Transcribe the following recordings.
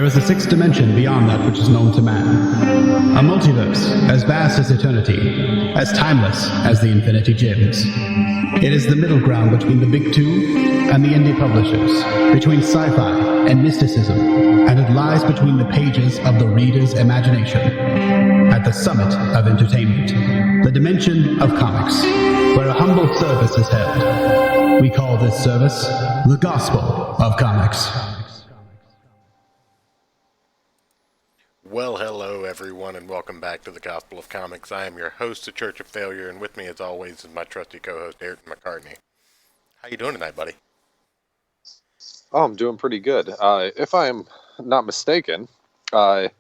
There is a sixth dimension beyond that which is known to man. A multiverse as vast as eternity, as timeless as the infinity gems. It is the middle ground between the big two and the indie publishers, between sci-fi and mysticism, and it lies between the pages of the reader's imagination. At the summit of entertainment, the dimension of comics, where a humble service is held. We call this service the Gospel of Comics. Well, hello everyone, and welcome back to the Gospel of Comics. I am your host, the Church of Failure, and with me, as always, is my trusty co-host, Ayrton McCartney. How you doing tonight, buddy? Oh, I'm doing pretty good. If I'm not mistaken, Failure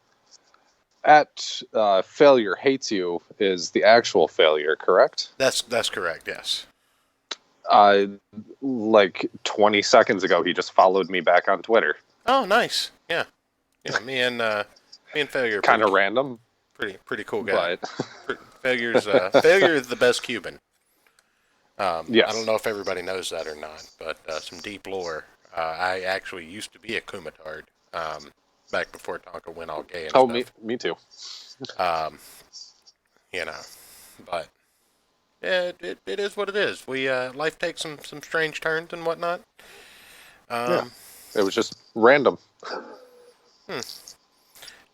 Hates You is the actual failure, correct? That's correct, yes. Like 20 seconds ago, he just followed me back on Twitter. Oh, nice. Yeah, me and Failure. Kind of random. Pretty cool guy. But Failure is the best Cuban. Yes. I don't know if everybody knows that or not, but some deep lore. I actually used to be a Kumatard back before Tonka went all gay and stuff. Me too. But yeah, it is what it is. Life takes some strange turns and whatnot. Yeah. It was just random.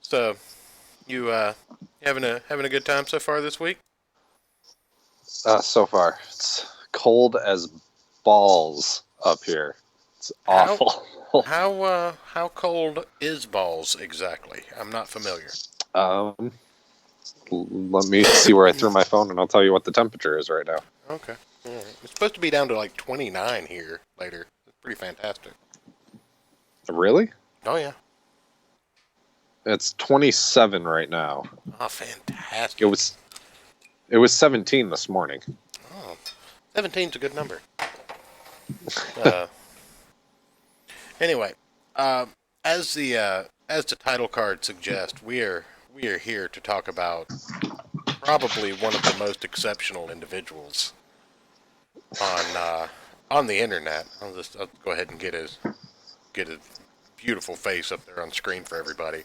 So, you having a good time so far this week? So far, it's cold as balls up here. It's awful. How cold is balls exactly? I'm not familiar. Let me see where I threw my phone, and I'll tell you what the temperature is right now. Okay. All right. It's supposed to be down to like 29 here later. It's pretty fantastic. Really? Oh yeah. It's 27 right now. Oh, fantastic. It was 17 this morning. Oh, 17's a good number. Anyway, as the title card suggests, we are here to talk about probably one of the most exceptional individuals on the internet. I'll go ahead and get his beautiful face up there on screen for everybody.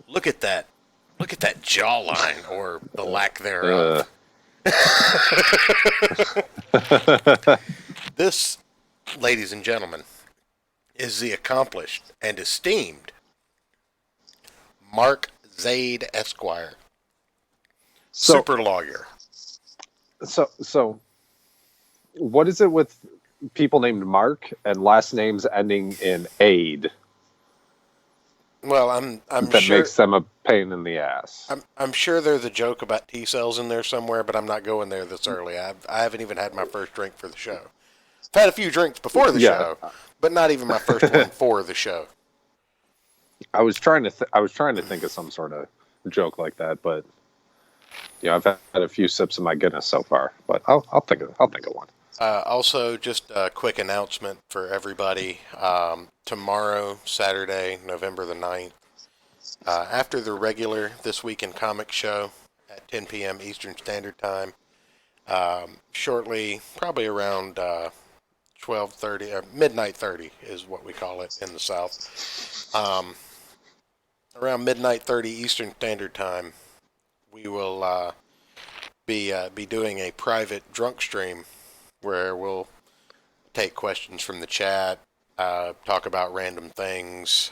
Look at that jawline, or the lack thereof. This, ladies and gentlemen, is the accomplished and esteemed Mark Zaid Esquire, Super-lolyer. So, what is it with people named Mark and last names ending in Aid? Well, I'm that sure makes them a pain in the ass. I'm sure there's a joke about T cells in there somewhere, but I'm not going there this early. I haven't even had my first drink for the show. I've had a few drinks before the show, but not even my first one for the show. I was trying to think of some sort of joke like that, but I've had a few sips of my Guinness so far, but I'll think of one. Also, just a quick announcement for everybody. Tomorrow, Saturday, November the 9th, after the regular This Week in Comics show at 10 p.m. Eastern Standard Time, shortly, probably around 12:30, or midnight 30 is what we call it in the South. Around midnight 30 Eastern Standard Time, we will be doing a private drunk stream where we'll take questions from the chat, talk about random things,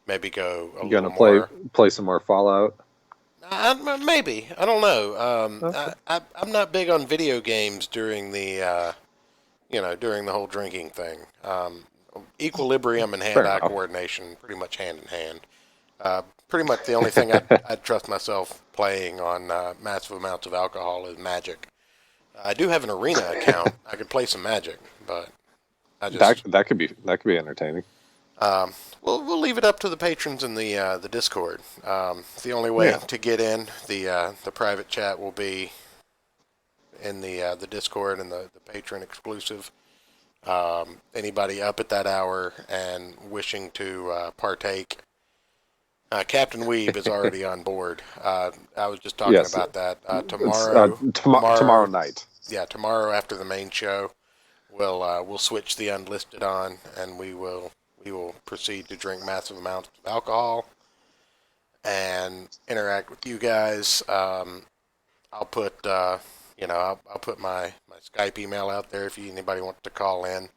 maybe go a little more. You gonna play some more Fallout? Maybe. I don't know. Okay. I'm not big on video games during the during the whole drinking thing. Equilibrium and hand-eye coordination, pretty much hand in hand. Pretty much the only thing I'd trust myself playing on massive amounts of alcohol is Magic. I do have an arena account. I could play some Magic, but I just that could be entertaining. We'll leave it up to the patrons in the Discord. The only way to get in the private chat will be in the Discord and the patron exclusive. Anybody up at that hour and wishing to partake. Captain Weeb is already on board. I was just talking about that. Tomorrow night. Yeah, tomorrow after the main show, we'll switch the unlisted on, and we will we will proceed to drink massive amounts of alcohol and interact with you guys. I'll put I'll put my Skype email out there if anybody wants to call in.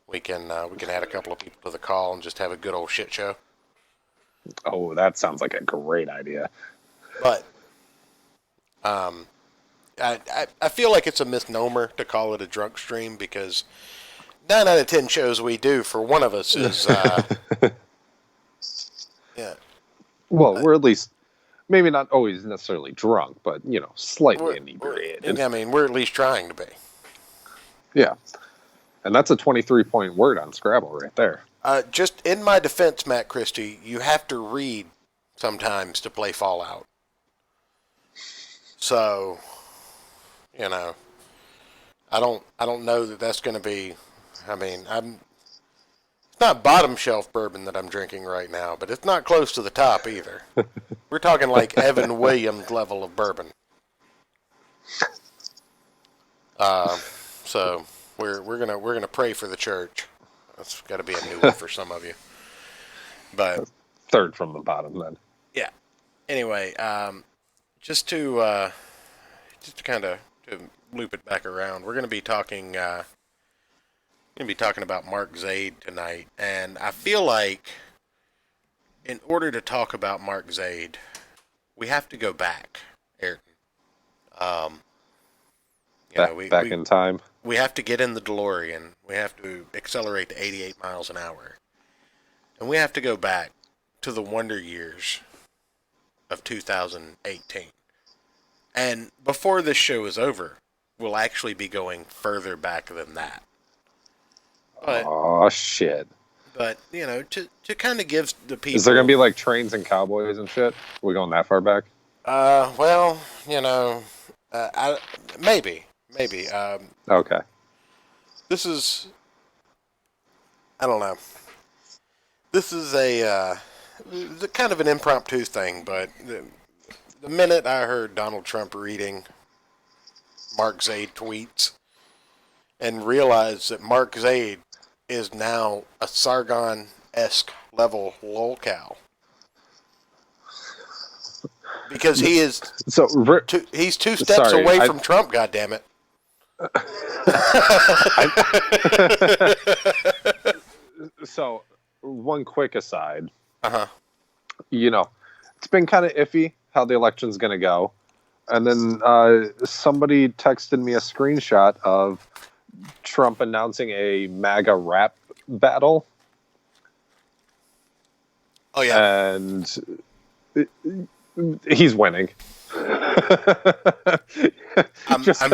We can add a couple of people to the call and just have a good old shit show. Oh, that sounds like a great idea. But I feel like it's a misnomer to call it a drunk stream because 9 out of 10 shows we do for one of us is yeah. Well, we're at least maybe not always necessarily drunk, but slightly We're, inebriated. I mean, we're at least trying to be. Yeah, and that's a 23-point word on Scrabble right there. Just in my defense, Matt Christie, you have to read sometimes to play Fallout. So, I don't know that that's going to be. I mean, it's not bottom shelf bourbon that I'm drinking right now, but it's not close to the top either. We're talking like Evan Williams level of bourbon. So we're gonna pray for the church. That's got to be a new one for some of you. But third from the bottom, then. Yeah. Anyway, just to kind of to loop it back around, we're gonna be talking about Mark Zaid tonight, and I feel like in order to talk about Mark Zaid, we have to go back, Ayrton. Back in time. We have to get in the DeLorean. We have to accelerate to 88 miles an hour. And we have to go back to the wonder years of 2018. And before this show is over, we'll actually be going further back than that. But, oh, shit. But, to kind of give the people... Is there going to be, like, trains and cowboys and shit? Are we going that far back? Well, maybe. Okay. This is... I don't know. This is a kind of an impromptu thing, but the minute I heard Donald Trump reading Mark Zaid tweets and realized that Mark Zaid is now a Sargon-esque level lolcow. Because he is he's two steps away from Trump, goddammit. So, one quick aside. Uh-huh. It's been kind of iffy how the election's going to go. And then somebody texted me a screenshot of Trump announcing a MAGA rap battle. Oh, yeah. And he's winning. I'm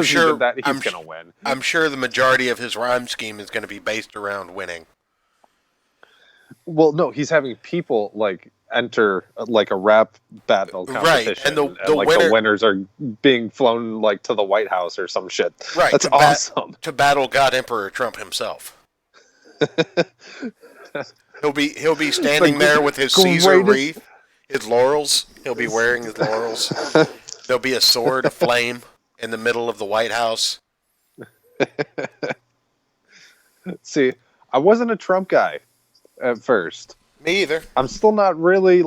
sure that he's going to win. I'm sure the majority of his rhyme scheme is going to be based around winning. Well, no, he's having people enter a rap battle competition, right? And the winners are being flown to the White House or some shit. Right, that's awesome. To battle God Emperor Trump himself. He'll be standing there with his Caesar wreath, his laurels. He'll be wearing his laurels. There'll be a sword aflame in the middle of the White House. See, I wasn't a Trump guy at first. Me either. I'm still not really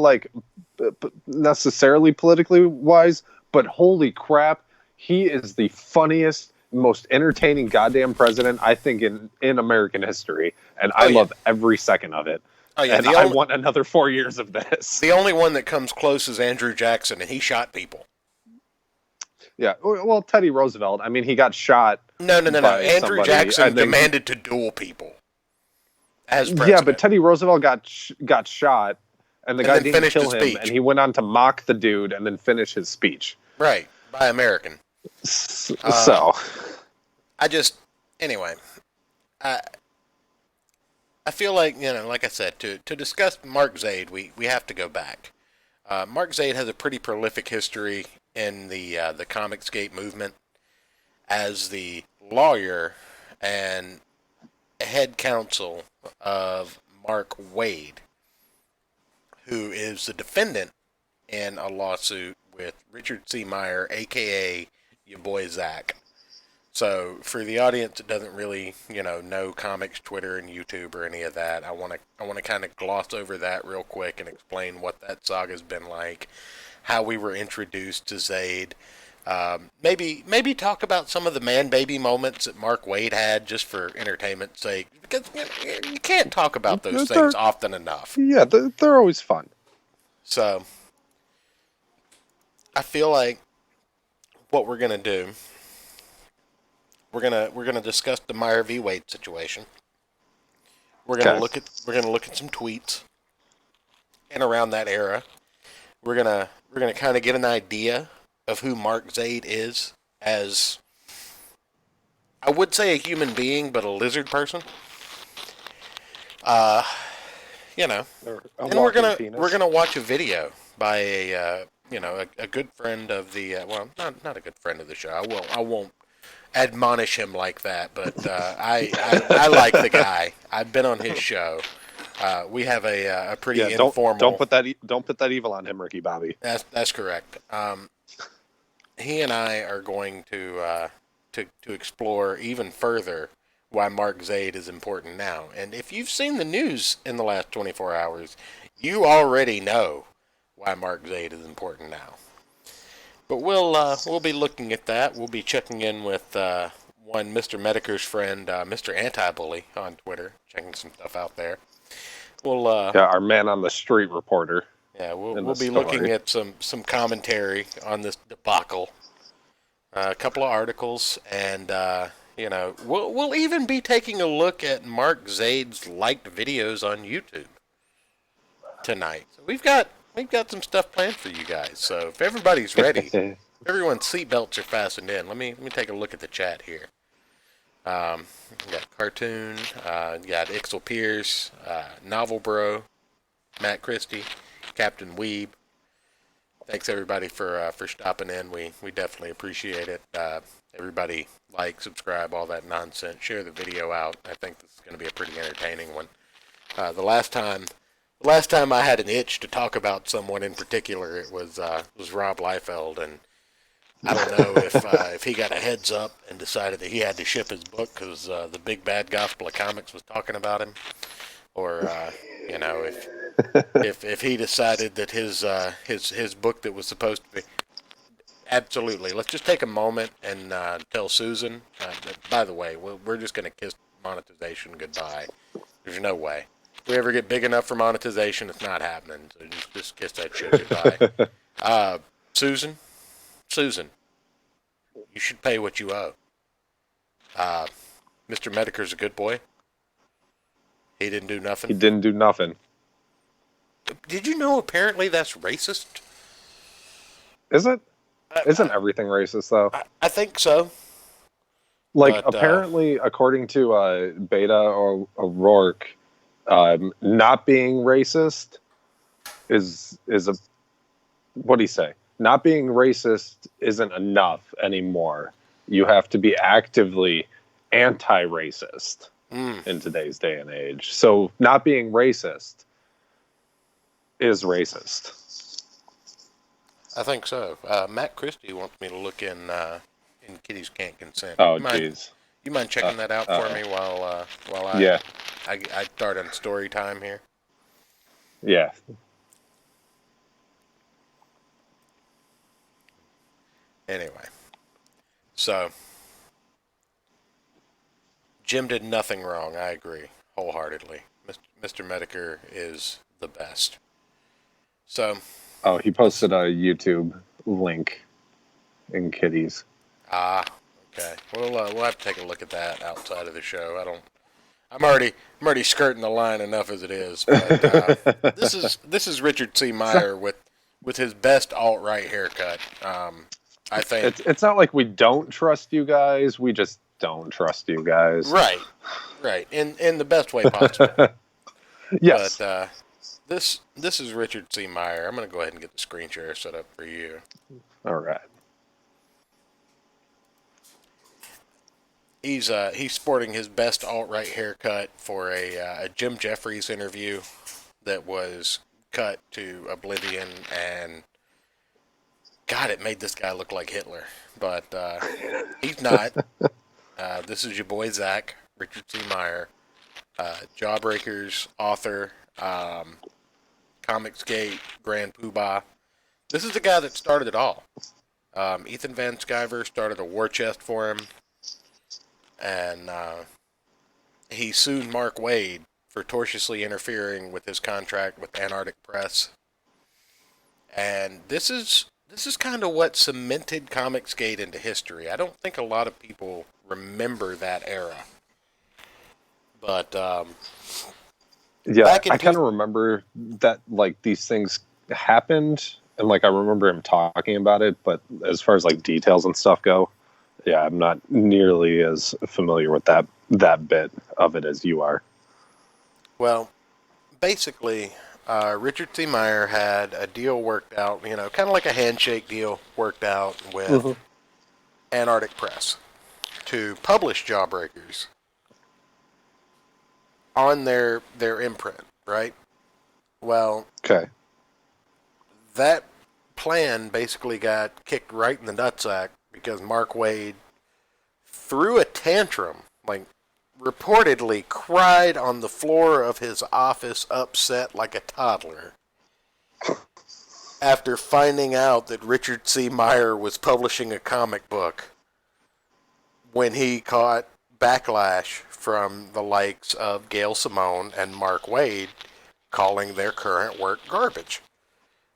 necessarily politically wise, but holy crap, he is the funniest, most entertaining goddamn president I think in American history, and I love every second of it. Oh yeah, and I want another 4 years of this. The only one that comes close is Andrew Jackson, and he shot people. Yeah, well, Teddy Roosevelt. I mean, he got shot. No. Andrew Jackson demanded to duel people. As president. Yeah, but Teddy Roosevelt got shot, and the guy didn't kill him, and he went on to mock the dude and then finish his speech. Right, by American. So, anyway, I feel like, like I said, to discuss Mark Zaid, we have to go back. Mark Zaid has a pretty prolific history in the Comicsgate movement as the lawyer and head counsel of Mark Waid, who is the defendant in a lawsuit with Richard C. Meyer, a.k.a. your boy Zach. So for the audience that doesn't really, know comics, Twitter, and YouTube or any of that, I want to kind of gloss over that real quick and explain what that saga's been like, how we were introduced to Zaid. Maybe talk about some of the man baby moments that Mark Waid had, just for entertainment's sake, because you can't talk about those things often enough. Yeah, they're always fun. So I feel like what we're gonna do, we're gonna discuss the Meyer v. Wade situation. We're gonna look at some tweets and around that era. We're gonna kind of get an idea of who Mark Zaid is as, I would say, a human being, but a lizard person. And we're gonna watch a video by a good friend of the not a good friend of the show. I won't admonish him like that, but I like the guy. I've been on his show. We have a pretty informal. Don't put that evil on him, Ricky Bobby. That's correct. He and I are going to explore even further why Mark Zaid is important now. And if you've seen the news in the last 24 hours, you already know why Mark Zaid is important now. But we'll be looking at that. We'll be checking in with one Mr. Mediker's friend, Mr. Anti-Bully on Twitter, checking some stuff out there. We'll our man on the street reporter. Yeah, we'll be looking at some commentary on this debacle, a couple of articles, and we'll even be taking a look at Mark Zaid's liked videos on YouTube tonight. So we've got some stuff planned for you guys. So if everybody's ready, everyone's seatbelts are fastened in. Let me take a look at the chat here. We got Cartoon, you got Ixel Pierce, Novel Bro, Matt Christie, Captain Weeb. Thanks everybody for stopping in. We definitely appreciate it. Everybody like, subscribe, all that nonsense. Share the video out. I think this is going to be a pretty entertaining one. The last time I had an itch to talk about someone in particular, it was Rob Liefeld, and I don't know if he got a heads up and decided that he had to ship his book because the Big Bad Gospel of Comics was talking about him, or if he decided that his book that was supposed to be. Absolutely. Let's just take a moment and tell Susan. By the way, we're just going to kiss monetization goodbye. There's no way. If we ever get big enough for monetization, it's not happening. So just kiss that shit goodbye. Susan, you should pay what you owe. Mr. Mediker's a good boy. He didn't do nothing. Did you know apparently that's racist? Is it? Isn't everything racist, though? I think so. Apparently, according to Beta or O'Rourke, not being racist is a... What do you say? Not being racist isn't enough anymore. You have to be actively anti-racist in today's day and age. So not being racist is racist. I think so. Matt Christie wants me to look in Kitties Can't Consent. Oh, jeez. You mind checking that out for me while I start on story time here? Yeah. Anyway, so Jim did nothing wrong. I agree wholeheartedly. Mr. Mediker is the best. So. Oh, he posted a YouTube link in Kitties. Ah, okay. We'll have to take a look at that outside of the show. I'm already skirting the line enough as it is. But this is Richard C. Meyer with his best alt-right haircut. I think it's not like we don't trust you guys. We just don't trust you guys. Right. In the best way possible. Yes. But this is Richard C. Meyer. I'm going to go ahead and get the screen share set up for you. All right. He's sporting his best alt-right haircut for a Jim Jeffries interview that was cut to oblivion, and God, it made this guy look like Hitler. But he's not. This is your boy Zach, Richard C. Meyer, Jawbreakers, author, Comicsgate, Grand Poobah. This is the guy that started it all. Ethan Van Sciver started a war chest for him, and he sued Mark Waid for tortiously interfering with his contract with Antarctic Press. And this is kind of what cemented Comicsgate into history. I don't think a lot of people remember that era. But yeah, I kind of remember that like these things happened, and like I remember him talking about it. But as far as like details and stuff go, yeah, I'm not nearly as familiar with that bit of it as you are. Well, basically, Richard C. Meyer had a deal worked out, kind of like a handshake deal worked out with Antarctic Press to publish Jawbreakers on their imprint, right? Well, okay. That plan basically got kicked right in the nutsack because Mark Waid threw a tantrum, like reportedly cried on the floor of his office upset like a toddler after finding out that Richard C. Meyer was publishing a comic book when he caught backlash from the likes of Gail Simone and Mark Waid calling their current work garbage.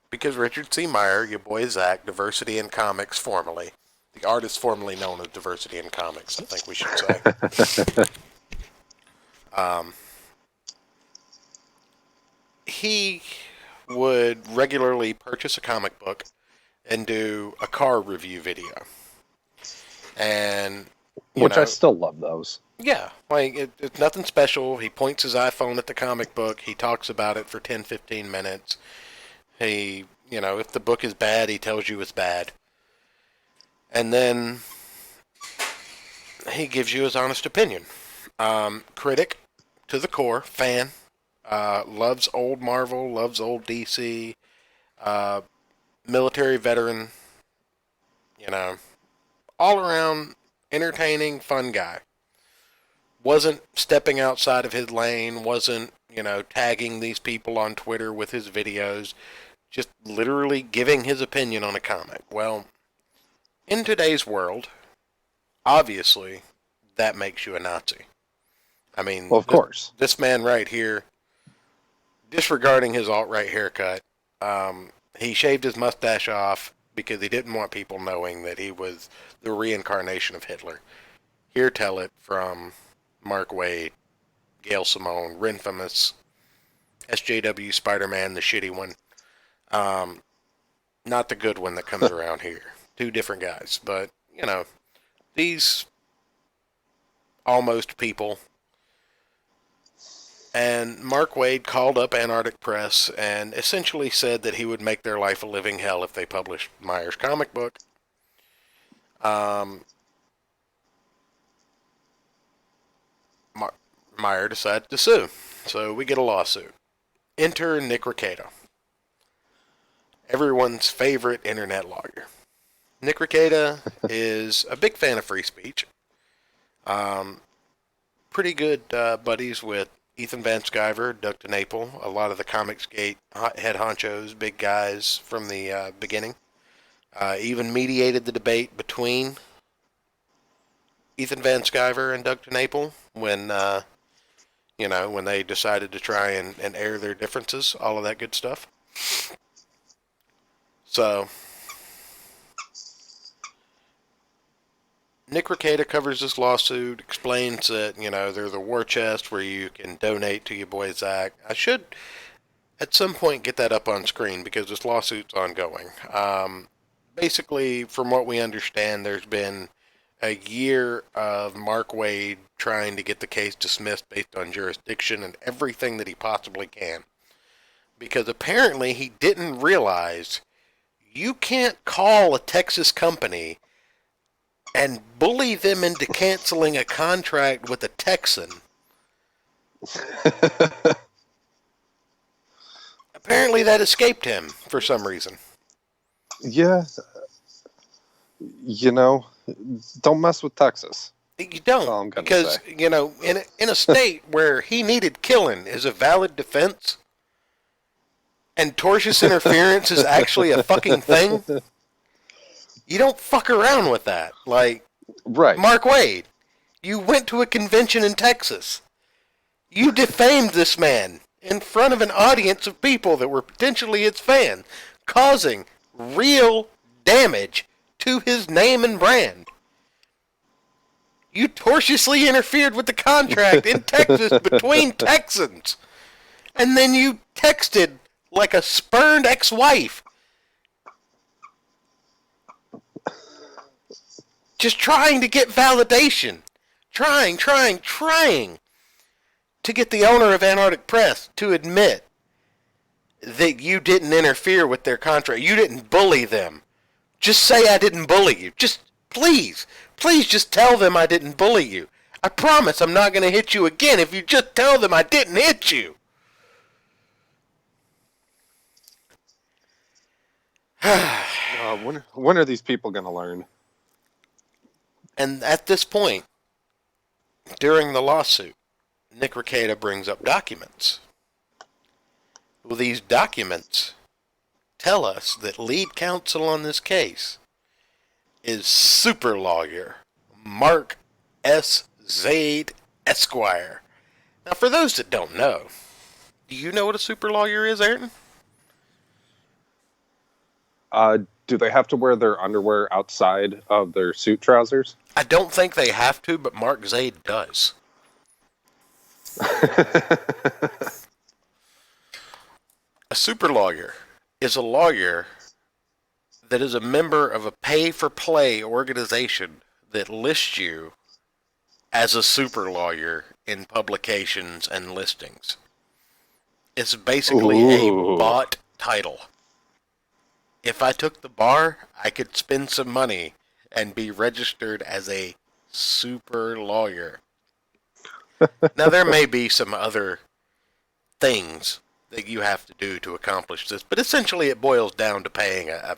Because Richard C. Meyer, your boy Zach, Diversity in Comics formerly, the artist formerly known as Diversity in Comics, I think we should say. He would regularly purchase a comic book and do a car review video. And which I still love those. Yeah, like it's nothing special. He points his iPhone at the comic book. He talks about it for 10, 15 minutes. He, if the book is bad, he tells you it's bad. And then he gives you his honest opinion. Critic to the core, fan, loves old Marvel, loves old DC, military veteran, all around entertaining, fun guy. Wasn't stepping outside of his lane, wasn't, tagging these people on Twitter with his videos, just literally giving his opinion on a comic. Well, in today's world, obviously, that makes you a Nazi. I mean, well, of course. This man right here, disregarding his alt-right haircut, he shaved his mustache off because he didn't want people knowing that he was the reincarnation of Hitler. Hear tell it from Mark Waid, Gail Simone, Renfamous, SJW Spider-Man, the shitty one. Not the good one that comes around here. Two different guys. But, these almost people. And Mark Waid called up Antarctic Press and essentially said that he would make their life a living hell if they published Meyer's comic book. Meyer decided to sue. So we get a lawsuit. Enter Nick Recato, everyone's favorite internet lawyer. Nick Recato is a big fan of free speech. Pretty good buddies with Ethan Van Sciver, Doug DeNapel, a lot of the Comicsgate head honchos, big guys from the beginning. Even mediated the debate between Ethan Van Sciver and Doug DeNapel when when they decided to try and air their differences, all of that good stuff. So, Nick Recato covers this lawsuit, explains that, they're the war chest where you can donate to your boy Zach. I should, at some point, get that up on screen because this lawsuit's ongoing. Basically, from what we understand, there's been a year of Mark Waid trying to get the case dismissed based on jurisdiction and everything that he possibly can. Because apparently he didn't realize you can't call a Texas company and bully them into canceling a contract with a Texan. Apparently that escaped him for some reason. Yeah. Don't mess with Texas. You don't, because in a state where he needed killing is a valid defense, and tortious interference is actually a fucking thing. You don't fuck around with that. Like, right. Mark Wade, you went to a convention in Texas. You defamed this man in front of an audience of people that were potentially his fans, causing real damage to his name and brand. You tortiously interfered with the contract in Texas between Texans. And then you texted like a spurned ex-wife. Just trying to get validation. Trying to get the owner of Antarctic Press to admit that you didn't interfere with their contract. You didn't bully them. Just say I didn't bully you. Just, please just tell them I didn't bully you. I promise I'm not going to hit you again if you just tell them I didn't hit you. When are these people going to learn? And at this point, during the lawsuit, Nick Rekieta brings up documents. Well, these documents tell us that lead counsel on this case is Super-lolyer Mark S. Zaid, Esquire. Now, for those that don't know, do you know what a Super-lolyer is, Ayrton? Do they have to wear their underwear outside of their suit trousers? I don't think they have to, but Mark Zaid does. A super-lolyer is a lawyer that is a member of a pay-for-play organization that lists you as a super-lawyer in publications and listings. It's basically a bought title. If I took the bar, I could spend some money and be registered as a super-lawyer. Now, there may be some other things that you have to do to accomplish this, but essentially it boils down to paying a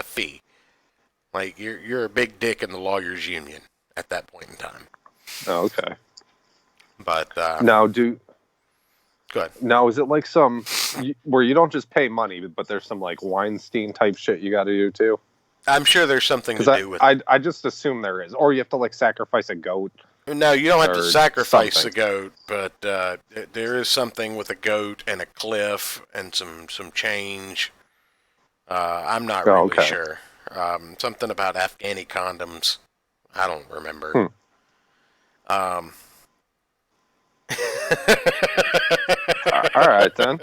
fee. Like, you're a big dick in the lawyers' union at that point in time. Oh, okay. But now, go ahead. Now, is it like where you don't just pay money, but there's some like Weinstein type shit you got to do too? I'm sure there's something to do with it. I just assume there is, or you have to like sacrifice a goat. No, you don't have to sacrifice a goat, but there is something with a goat and a cliff and some change. I'm not really sure. Something about Afghani condoms. I don't remember. All right, then.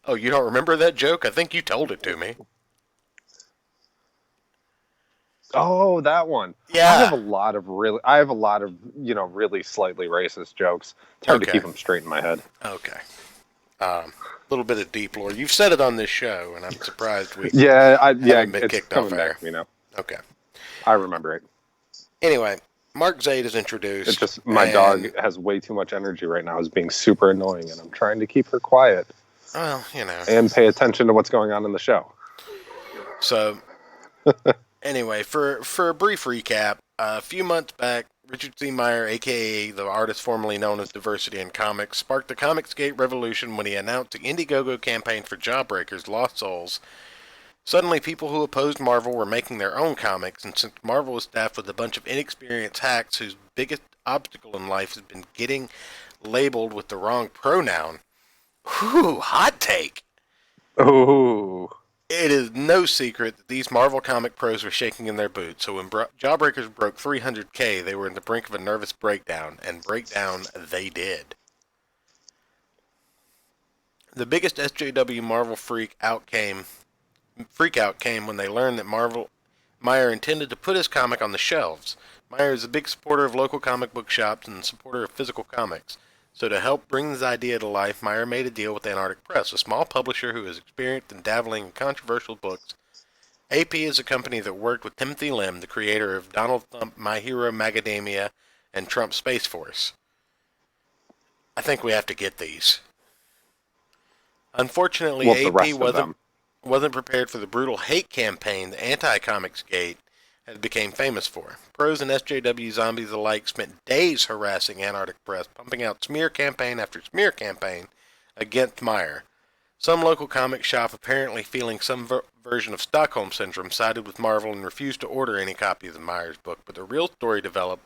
Oh, you don't remember that joke? I think you told it to me. Oh, that one. Yeah. I have a lot of really slightly racist jokes. It's hard to keep them straight in my head. Okay. A little bit of deep lore. You've said it on this show, and I'm surprised we haven't been it's kicked coming off back to me now. Okay. I remember it. Anyway, Mark Zaid is introduced. It's just my dog has way too much energy right now. It's being super annoying, and I'm trying to keep her quiet. Well, and pay attention to what's going on in the show. So, anyway, for a brief recap, a few months back, Richard C. Meyer, a.k.a. the artist formerly known as Diversity in Comics, sparked the Comicsgate revolution when he announced the Indiegogo campaign for Jawbreakers Lost Souls. Suddenly, people who opposed Marvel were making their own comics, and since Marvel was staffed with a bunch of inexperienced hacks whose biggest obstacle in life has been getting labeled with the wrong pronoun. Whew, hot take. Oh. It is no secret that these Marvel comic pros were shaking in their boots, so when Jawbreakers broke 300K, they were on the brink of a nervous breakdown, and breakdown they did. The biggest SJW Marvel freak out came when they learned that Meyer intended to put his comic on the shelves. Meyer is a big supporter of local comic book shops and a supporter of physical comics. So to help bring this idea to life, Meyer made a deal with Antarctic Press, a small publisher who is experienced in dabbling in controversial books. AP is a company that worked with Timothy Lim, the creator of Donald Thump, My Hero Macadamia, and Trump Space Force. I think we have to get these. Unfortunately, AP wasn't prepared for the brutal hate campaign, the anti-Comicsgate, had become famous for. Pros and SJW zombies alike spent days harassing Antarctic Press, pumping out smear campaign after smear campaign against Meyer. Some local comic shop, apparently feeling some version of Stockholm Syndrome, sided with Marvel and refused to order any copies of Meyer's book, but the real story developed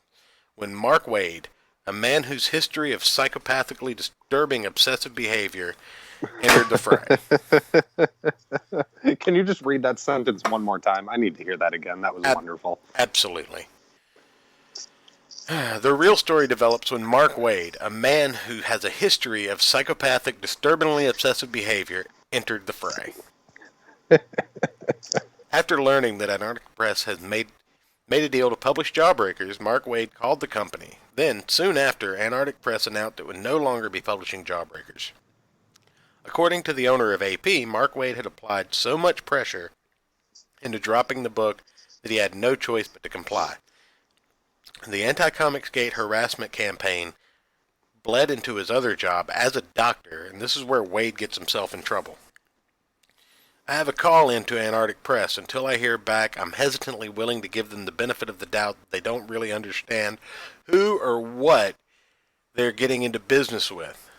when Mark Waid, a man whose history of psychopathically disturbing obsessive behavior, entered the fray. Can you just read that sentence one more time? I need to hear that again. That was wonderful. Absolutely. The real story develops when Mark Waid, a man who has a history of psychopathic, disturbingly obsessive behavior, entered the fray. After learning that Antarctic Press has made a deal to publish Jawbreakers, Mark Waid called the company. Then, soon after, Antarctic Press announced it would no longer be publishing Jawbreakers. According to the owner of AP, Mark Waid had applied so much pressure into dropping the book that he had no choice but to comply. The Anti-Comicsgate harassment campaign bled into his other job as a doctor, and this is where Waid gets himself in trouble. I have a call in to Antarctic Press. Until I hear back, I'm hesitantly willing to give them the benefit of the doubt that they don't really understand who or what they're getting into business with,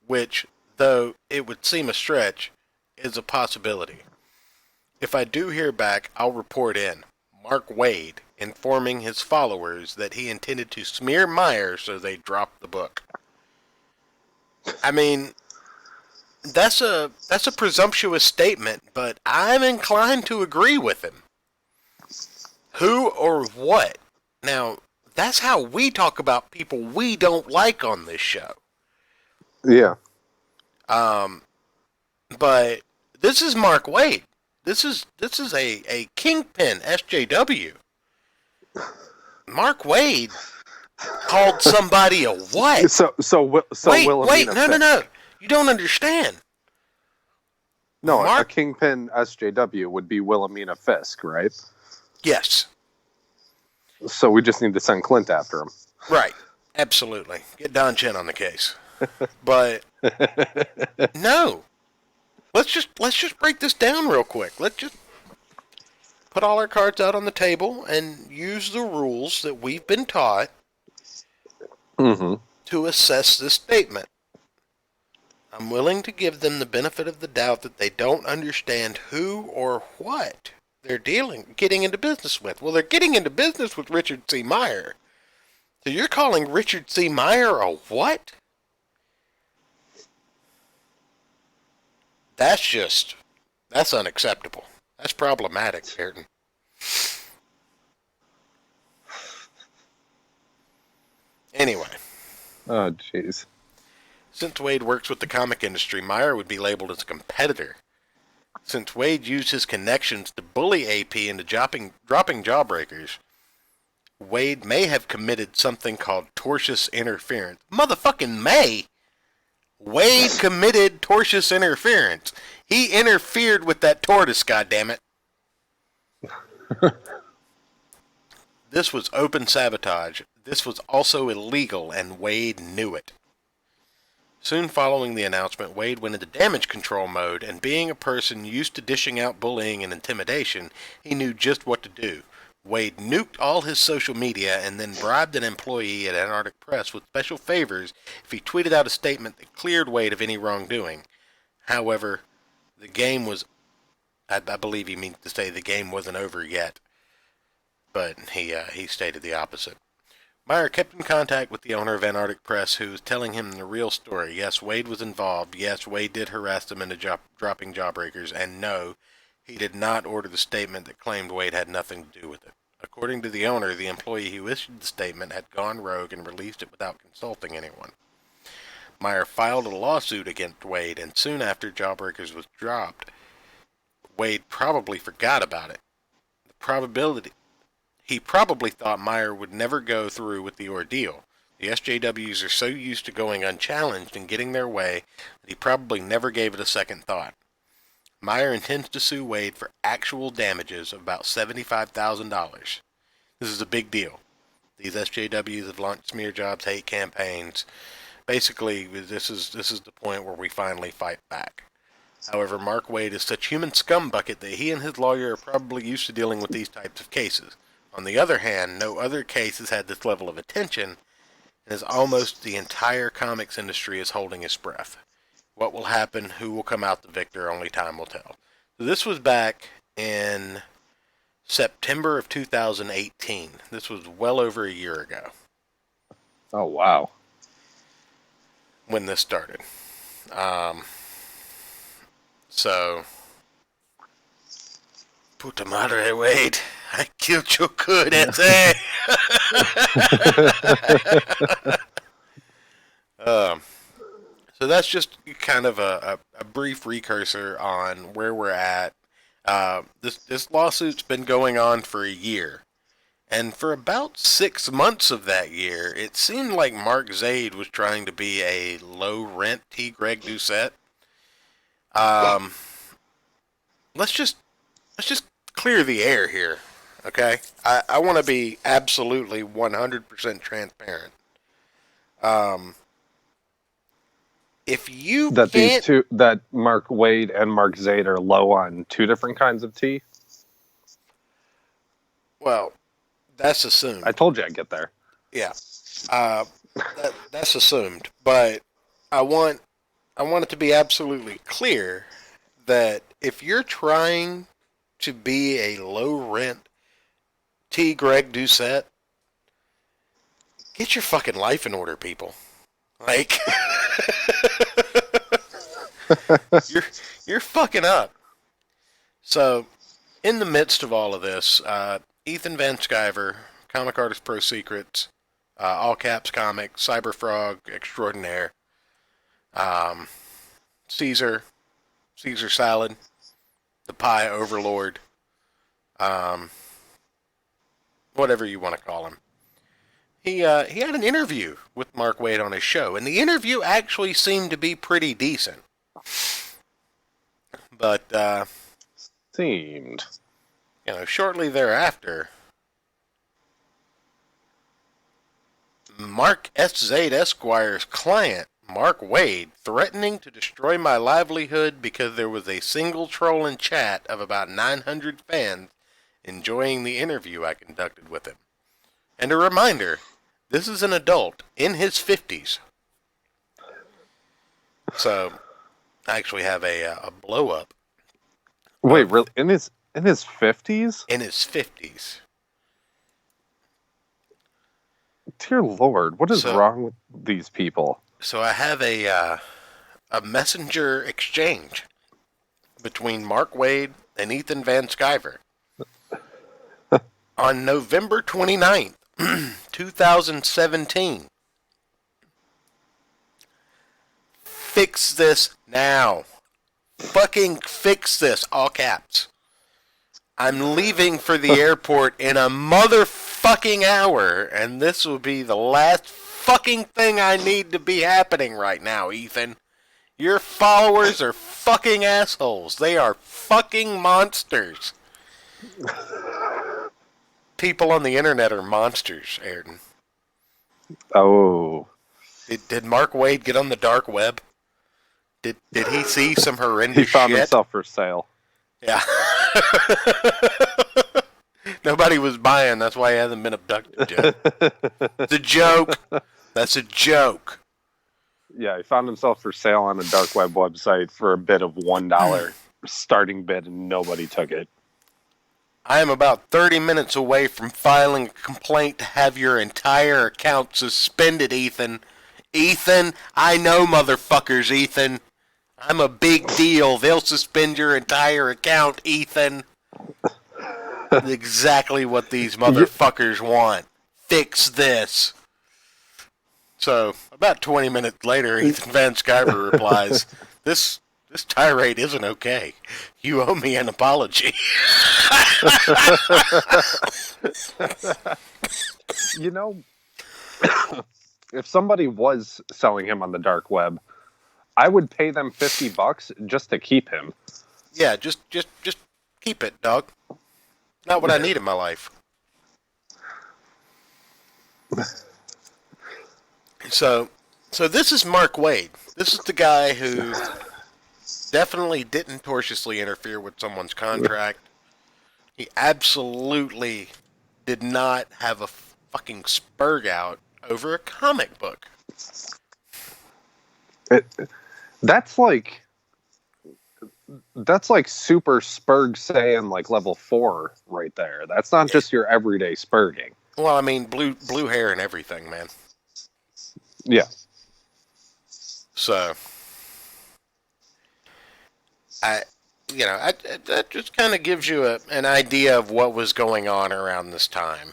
which, though it would seem a stretch, is a possibility. If I do hear back, I'll report in. Mark Waid, informing his followers that he intended to smear Meyer so they dropped the book. I mean, that's a presumptuous statement, but I'm inclined to agree with him. Who or what? Now, that's how we talk about people we don't like on this show. Yeah. But this is Mark Waid. This is a kingpin SJW. Mark Waid called somebody a what? Wait, no. You don't understand. No, a kingpin SJW would be Wilhelmina Fisk, right? Yes. So we just need to send Clint after him. Right. Absolutely. Get Don Chen on the case. But no. Let's just break this down real quick. Let's just put all our cards out on the table and use the rules that we've been taught to assess this statement. I'm willing to give them the benefit of the doubt that they don't understand who or what they're getting into business with. Well, they're getting into business with Richard C. Meyer. So you're calling Richard C. Meyer a what? That's unacceptable. That's problematic, Ayrton. Anyway. Oh, jeez. Since Waid works with the comic industry, Meyer would be labeled as a competitor. Since Waid used his connections to bully AP into dropping Jawbreakers, Waid may have committed something called tortious interference. Motherfucking may! Waid committed tortious interference. He interfered with that tortoise, goddammit. This was open sabotage. This was also illegal, and Waid knew it. Soon following the announcement, Waid went into damage control mode, and being a person used to dishing out bullying and intimidation, he knew just what to do. Waid nuked all his social media and then bribed an employee at Antarctic Press with special favors if he tweeted out a statement that cleared Waid of any wrongdoing. However, the game was... I believe he means to say the game wasn't over yet. But he stated the opposite. Meyer kept in contact with the owner of Antarctic Press, who was telling him the real story. Yes, Waid was involved. Yes, Waid did harass them into dropping Jawbreakers. And no, he did not order the statement that claimed Waid had nothing to do with it. According to the owner, the employee who issued the statement had gone rogue and released it without consulting anyone. Meyer filed a lawsuit against Waid, and soon after Jawbreakers was dropped, Waid probably forgot about it. He probably thought Meyer would never go through with the ordeal. The SJWs are so used to going unchallenged and getting their way that he probably never gave it a second thought. Meyer intends to sue Waid for actual damages of about $75,000. This is a big deal. These SJWs have launched smear jobs, hate campaigns. Basically, this is the point where we finally fight back. However, Mark Waid is such human scumbucket that he and his lawyer are probably used to dealing with these types of cases. On the other hand, no other case has had this level of attention, and as almost the entire comics industry is holding its breath. What will happen? Who will come out the victor? Only time will tell. So this was back in September of 2018. This was well over a year ago. Oh, wow. When this started. So, puta madre, Wade. I killed your good, ese. So that's just kind of a brief recursor on where we're at. This lawsuit's been going on for a year. And for about 6 months of that year, it seemed like Mark Zaid was trying to be a low-rent T. Greg Doucette. Let's just clear the air here, okay? I want to be absolutely 100% transparent. If you that can't... that Mark Wade and Mark Zaid are low on two different kinds of tea? Well, that's assumed. I told you I'd get there. Yeah. That's assumed. But I want it to be absolutely clear that if you're trying to be a low-rent T. Greg Doucette, get your fucking life in order, people. Like, you're fucking up. So, in the midst of all of this, Ethan Van Sciver, Comic Artist Pro Secrets, All Caps Comics, Cyberfrog Extraordinaire, Caesar Salad, the Pie Overlord, whatever you want to call him. He had an interview with Mark Waid on his show, and the interview actually seemed to be pretty decent. But, seemed. You know, shortly thereafter, Mark S. Zaid Esquire's client, Mark Waid, threatening to destroy my livelihood because there was a single troll in chat of about 900 fans enjoying the interview I conducted with him. And a reminder, this is an adult in his 50s. So, I actually have a blow-up. Wait, really? In his 50s? In his 50s. Dear Lord, what is wrong with these people? So I have a messenger exchange between Mark Waid and Ethan Van Sciver. On November 29th, 2017. Fix this now. Fucking fix this, all caps. I'm leaving for the airport in a motherfucking hour, and this will be the last fucking thing I need to be happening right now, Ethan. Your followers are fucking assholes. They are fucking monsters. People on the internet are monsters, Ayrton. Oh. Did Mark Waid get on the dark web? Did he see some horrendous shit? He found himself for sale. Yeah. Nobody was buying. That's why he hasn't been abducted yet. It's a joke. That's a joke. Yeah, he found himself for sale on a dark web website for a bid of $1 starting bid, and nobody took it. I am about 30 minutes away from filing a complaint to have your entire account suspended, Ethan. Ethan, I know motherfuckers, Ethan. I'm a big deal. They'll suspend your entire account, Ethan. Exactly what these motherfuckers want. Fix this. So, about 20 minutes later, Ethan Van Sciver replies, This tirade isn't okay. You owe me an apology. You know, if somebody was selling him on the dark web, I would pay them $50 just to keep him. Yeah, just keep it, dog. Not what I need in my life. So this is Mark Waid. This is the guy who definitely didn't tortiously interfere with someone's contract. He absolutely did not have a fucking spurg out over a comic book. That's like super spurg saying like level 4 right there. That's not just your everyday spurging. Well, I mean, blue hair and everything, man. Yeah. So, that just kind of gives you an idea of what was going on around this time.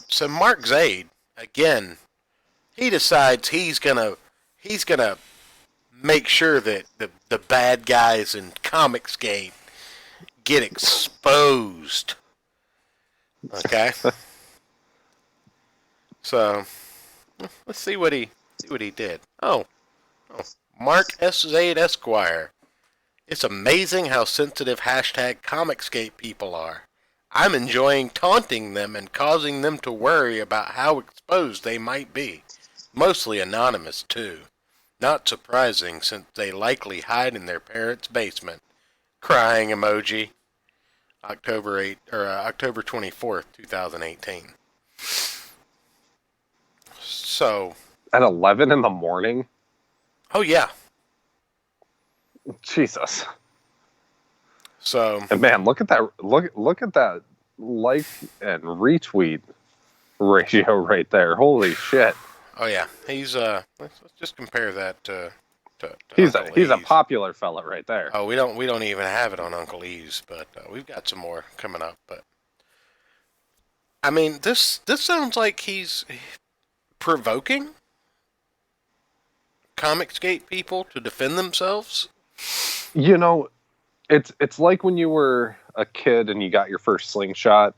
So Mark Zaid, again, he decides he's gonna make sure that the bad guys in Comicsgate get exposed. Okay. So let's see what he did. Oh, Mark S. Zaid Esquire. It's amazing how sensitive hashtag Comicsgate people are. I'm enjoying taunting them and causing them to worry about how exposed they might be. Mostly anonymous, too. Not surprising, since they likely hide in their parents' basement. Crying emoji. October 24th, 2018. So... At 11 in the morning? Oh, yeah. Jesus. So... And man, look at that like and retweet ratio right there. Holy shit. Oh yeah, he's let's just compare that to he's a popular fella right there. Oh, we don't even have it on Uncle E's, but we've got some more coming up. But I mean, this sounds like he's provoking Comicsgate people to defend themselves. You know, it's like when you were a kid and you got your first slingshot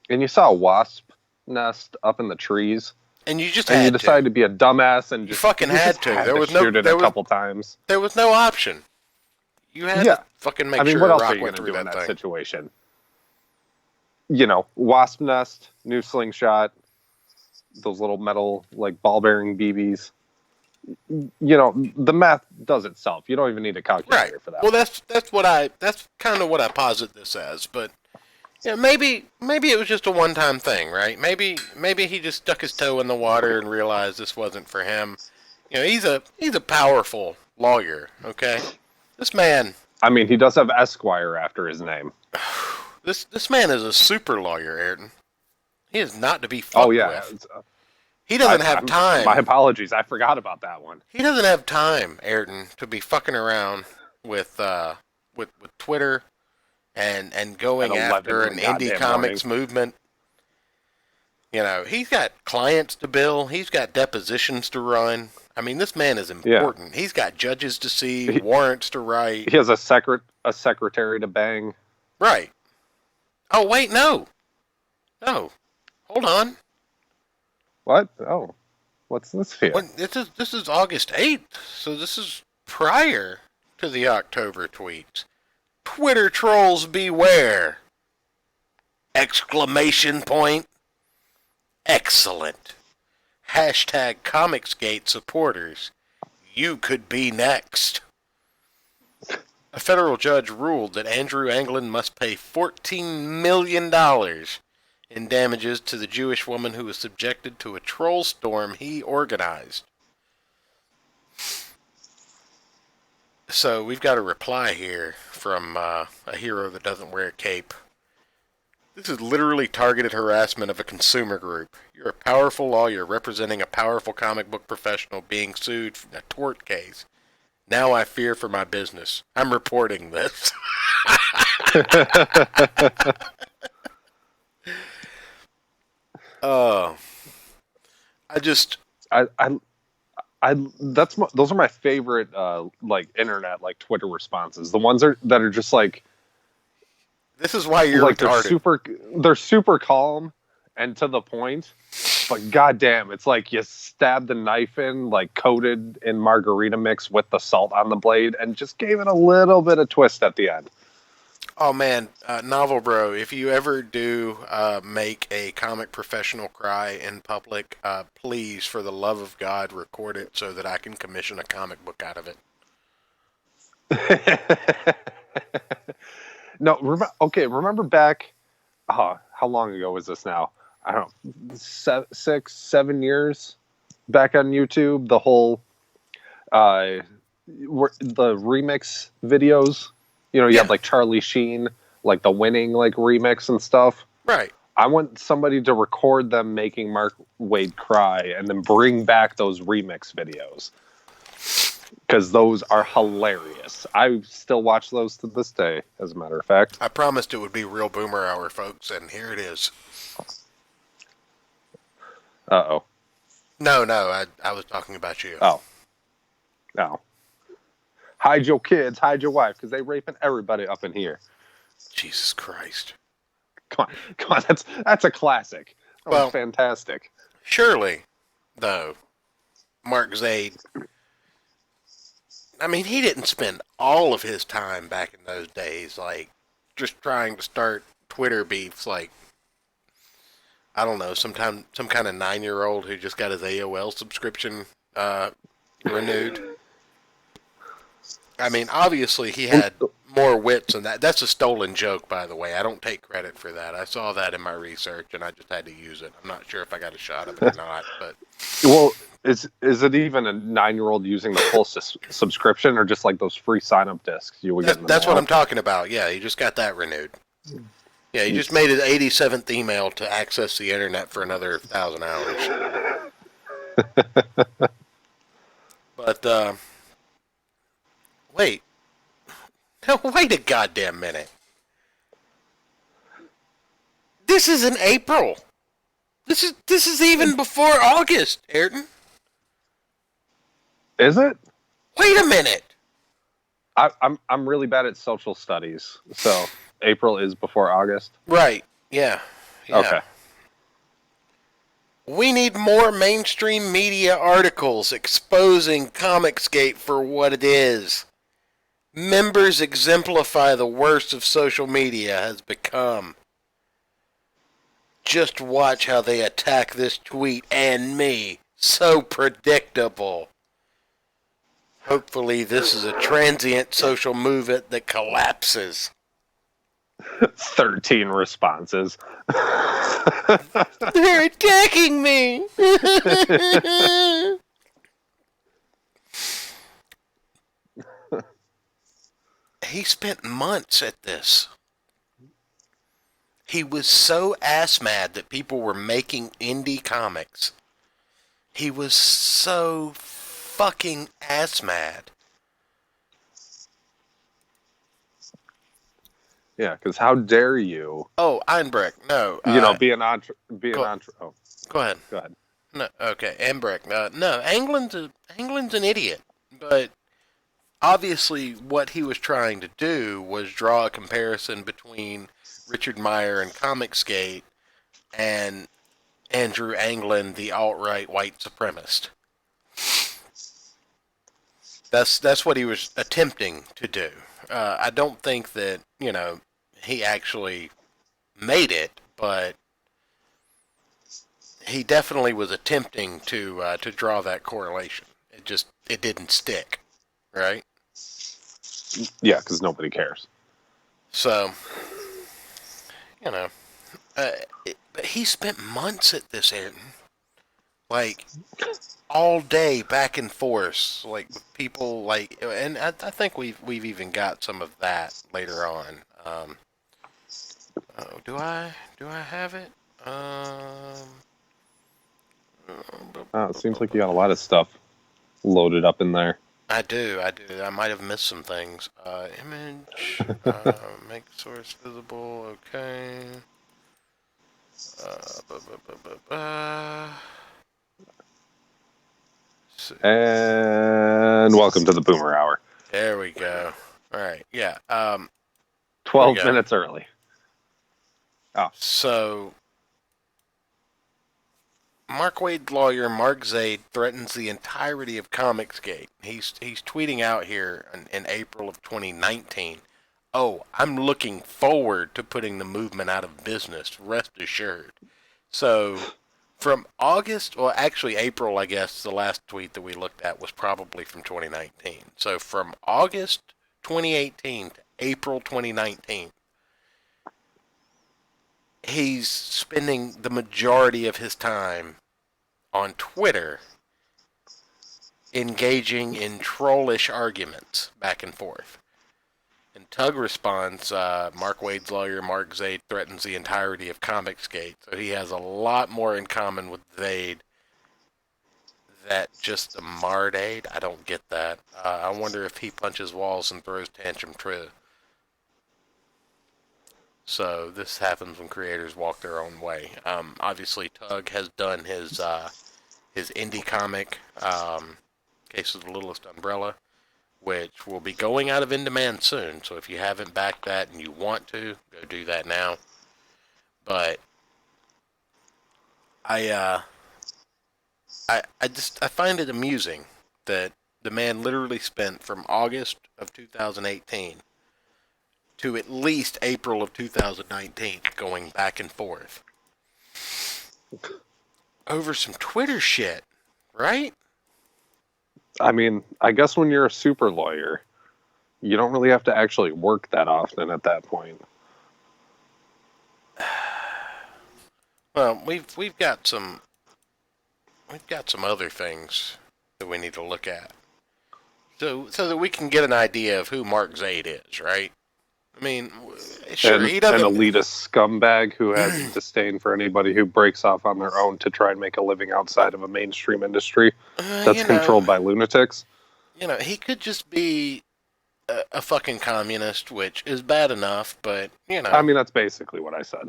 and you saw a wasp nest up in the trees. And you just you decided to be a dumbass and you fucking had to. There was no shoot it a couple times. There was no option. You had to fucking make sure. What else are you going to do in that situation? You know, wasp nest, new slingshot, those little metal like ball bearing BBs. You know, the math does itself. You don't even need a calculator for that. Well, that's kind of what I posit this as, but. Yeah, maybe it was just a one-time thing, right? Maybe he just stuck his toe in the water and realized this wasn't for him. You know, he's a powerful lawyer, okay? This man... I mean, he does have Esquire after his name. This man is a super-lawyer, Ayrton. He is not to be fucked with. He doesn't have time. My apologies, I forgot about that one. He doesn't have time, Ayrton, to be fucking around with Twitter... And going after an indie comics movement. You know, he's got clients to bill. He's got depositions to run. I mean, this man is important. Yeah. He's got judges to see, warrants to write. He has a secretary to bang. Right. Oh, wait, no. No. Hold on. What? Oh. What's this here? This is August 8th, so this is prior to the October tweets. Twitter trolls beware! Exclamation point. Excellent. Hashtag Comicsgate supporters. You could be next. A federal judge ruled that Andrew Anglin must pay $14 million in damages to the Jewish woman who was subjected to a troll storm he organized. So we've got a reply here from a hero that doesn't wear a cape. This is literally targeted harassment of a consumer group. You're a powerful lawyer representing a powerful comic book professional being sued in a tort case. Now I fear for my business. I'm reporting this. Those are my favorite like internet like Twitter responses. The ones that are just like, this is why you're like retarded. They're super calm and to the point, but goddamn, it's like you stabbed the knife in, like coated in margarita mix with the salt on the blade, and just gave it a little bit of twist at the end. Oh man, Novel Bro, if you ever do make a comic professional cry in public, please, for the love of God, record it so that I can commission a comic book out of it. No, remember back, how long ago was this now? I don't know, 6, 7 years back on YouTube. The whole the remix videos. You had like Charlie Sheen, like the Winning like remix and stuff. Right. I want somebody to record them making Mark Wade cry and then bring back those remix videos. Because those are hilarious. I still watch those to this day, as a matter of fact. I promised it would be real Boomer Hour, folks, and here it is. Uh-oh. No, I was talking about you. Oh. Hide your kids, hide your wife, because they raping everybody up in here. Jesus Christ. Come on, that's a classic. That was fantastic. Surely, though, Mark Zaid, I mean, he didn't spend all of his time back in those days, like, just trying to start Twitter beefs, like, I don't know, some kind of 9-year-old who just got his AOL subscription renewed. I mean, obviously he had more wits than that. That's a stolen joke, by the way. I don't take credit for that. I saw that in my research, and I just had to use it. I'm not sure if I got a shot of it or not, but... Well, is it even a 9-year-old using the full subscription, or just like those free sign-up discs you would get? That's what I'm talking about. Yeah, he just got that renewed. Yeah, he just made his 87th email to access the internet for another 1,000 hours. But, wait. Now, wait a goddamn minute. This is in April. This is even before August, Ayrton. Is it? Wait a minute. I'm really bad at social studies, so April is before August. Right. Yeah. Okay. We need more mainstream media articles exposing Comicsgate for what it is. Members exemplify the worst of social media has become. Just watch how they attack this tweet and me. So predictable. Hopefully this is a transient social movement that collapses. 13 responses. They're attacking me. He spent months at this. He was so ass mad that people were making indie comics. He was so fucking ass mad. Yeah, because how dare you? Oh, Einbrecht, no. Be an entre. Oh. Go ahead. Go ahead. No, okay, Einbrecht. No, England's an idiot. But obviously, what he was trying to do was draw a comparison between Richard Meyer and Comicsgate and Andrew Anglin, the alt-right white supremacist. That's what he was attempting to do. I don't think that, he actually made it, but he definitely was attempting to draw that correlation. It didn't stick, right? Yeah, because nobody cares. So, but he spent months at this, Ayrton. Like, all day back and forth, like with people, like, and I think we've even got some of that later on. Do I have it? It seems like you got a lot of stuff loaded up in there. I do. I might have missed some things. Image, make source visible. Okay. And welcome to the Boomer Hour. There we go. All right. Yeah. 12 minutes early. Oh. So, Mark Wade lawyer Mark Zaid threatens the entirety of Comicsgate. He's tweeting out here in April of 2019. Oh, I'm looking forward to putting the movement out of business, rest assured. So, from August, well, actually April, I guess, the last tweet that we looked at was probably from 2019. So, from August 2018 to April 2019, he's spending the majority of his time on Twitter engaging in trollish arguments back and forth. And Tug responds, Mark Waid's lawyer, Mark Zaid, threatens the entirety of Comicsgate. So he has a lot more in common with Zaid than just the Mardaid. I don't get that. I wonder if he punches walls and throws tantrum too. So this happens when creators walk their own way. Obviously, Tug has done his indie comic, Case of the Littlest Umbrella, which will be going out of in demand soon. So if you haven't backed that and you want to, go do that now. But I find it amusing that the man literally spent from August of 2018 to at least April of 2019 going back and forth over some Twitter shit, right? I mean, I guess when you're a super-lolyer, you don't really have to actually work that often at that point. Well, we've got some other things that we need to look at, so that we can get an idea of who Mark Zaid is, right? I mean, sure, he doesn't. An elitist scumbag who has disdain for anybody who breaks off on their own to try and make a living outside of a mainstream industry that's controlled by lunatics. He could just be a fucking communist, which is bad enough, but, I mean, that's basically what I said.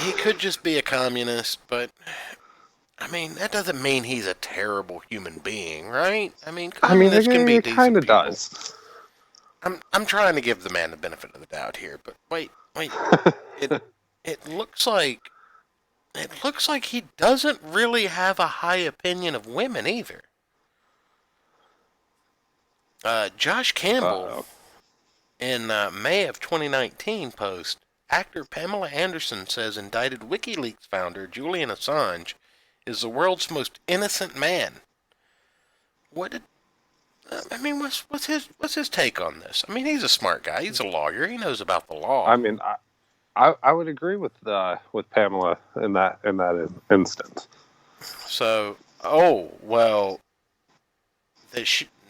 He could just be a communist, but, I mean, that doesn't mean he's a terrible human being, right? I mean, it kind of does. I'm trying to give the man the benefit of the doubt here, but wait. It looks like he doesn't really have a high opinion of women either. Josh Campbell in May of 2019 post, actor Pamela Anderson says indicted WikiLeaks founder Julian Assange is the world's most innocent man. What's his take on this? I mean, he's a smart guy. He's a lawyer. He knows about the law. I mean, I would agree with Pamela in that instance. So,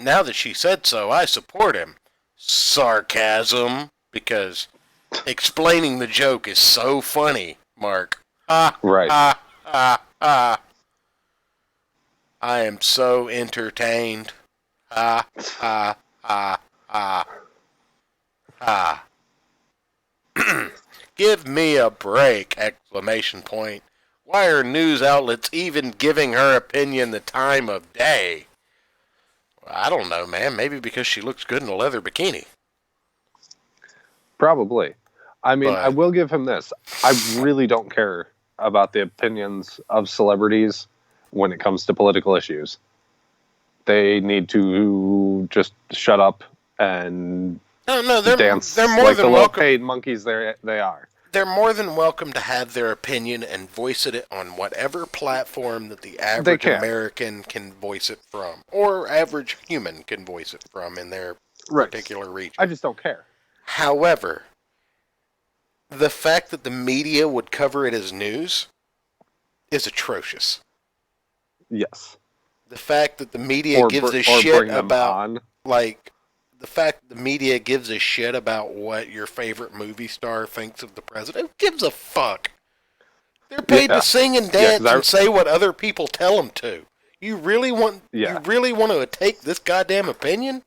now that she said so, I support him. Sarcasm, because explaining the joke is so funny, Mark. Right. I am so entertained. Give me a break! Exclamation point. Why are news outlets even giving her opinion the time of day? I don't know, man. Maybe because she looks good in a leather bikini. Probably. I mean, I will give him this. I really don't care about the opinions of celebrities when it comes to political issues. They need to just shut up and dance they're more like than the welcome. low-paid monkeys they are. They're more than welcome to have their opinion and voice it on whatever platform that the average American can voice it from, or average human can voice it from in their particular region. I just don't care. However, the fact that the media would cover it as news is atrocious. Yes. The fact that the media gives a shit about, the fact that the media gives a shit about what your favorite movie star thinks of the president, who gives a fuck? They're paid to sing and dance and say what other people tell them to. You really want to take this goddamn opinion?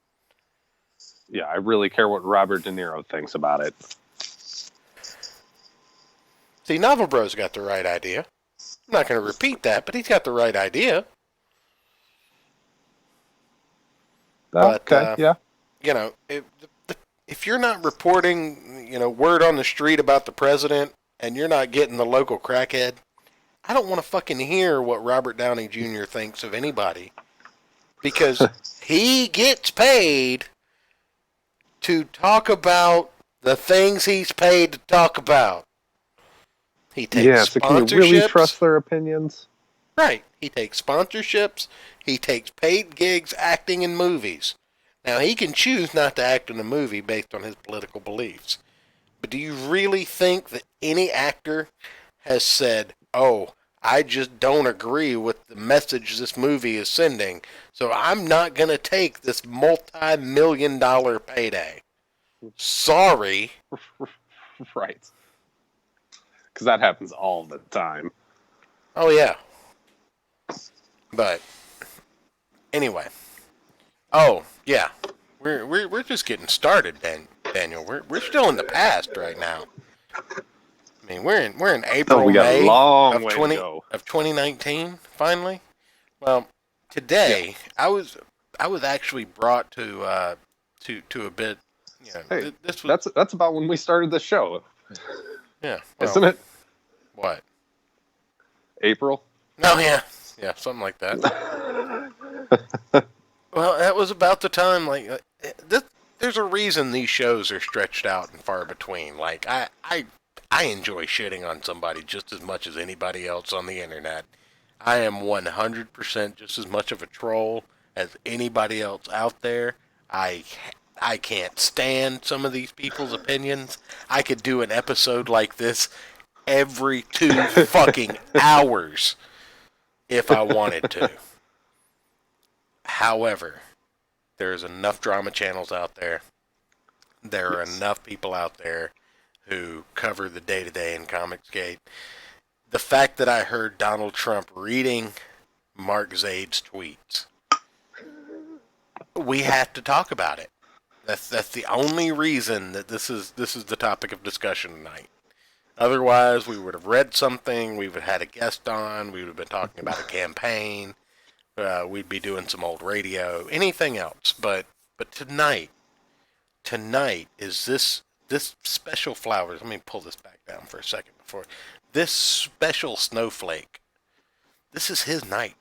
Yeah, I really care what Robert De Niro thinks about it. See, Novel Bro's got the right idea. I'm not going to repeat that, but he's got the right idea. Okay, yeah. If you're not reporting, word on the street about the president, and you're not getting the local crackhead, I don't want to fucking hear what Robert Downey Jr. thinks of anybody. Because he gets paid to talk about the things he's paid to talk about. He takes so can you really trust their opinions? Right. He takes sponsorships. He takes paid gigs acting in movies. Now, he can choose not to act in a movie based on his political beliefs. But do you really think that any actor has said, "Oh, I just don't agree with the message this movie is sending, so I'm not going to take this multi-million-dollar payday"? Sorry. Right. Because that happens all the time. Oh, yeah. But anyway. Oh, yeah. We're just getting started, Daniel. We're still in the past right now. I mean, we're in April, we got May a long of way to go. 2019. Finally, well, today I was actually brought to a bit. You know, Hey, this was that's about when we started the show, yeah, well, isn't it? What? April? No, yeah, something like that. Well, that was about the time. Like, there's a reason these shows are stretched out and far between. Like, I enjoy shitting on somebody just as much as anybody else on the internet. I am 100% just as much of a troll as anybody else out there. I can't stand some of these people's opinions. I could do an episode like this every 2 fucking hours if I wanted to. However, there's enough drama channels out there. There are enough people out there who cover the day-to-day in Comicsgate. The fact that I heard Donald Trump reading Mark Zaid's tweets, we have to talk about it. That's the only reason that this is the topic of discussion tonight. Otherwise, we would have read something, we would have had a guest on, we would have been talking about a campaign, we'd be doing some old radio, anything else. But tonight is this special flowers. Let me pull this back down for a second before this special snowflake. This is his night.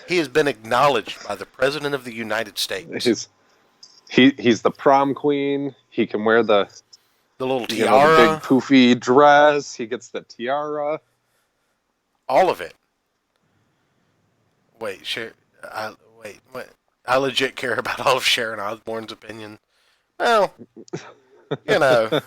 He has been acknowledged by the President of the United States. He's the prom queen. He can wear the little tiara, the big poofy dress. He gets the tiara. All of it. Wait, what? I legit care about all of Sharon Osbourne's opinion. Well, you know,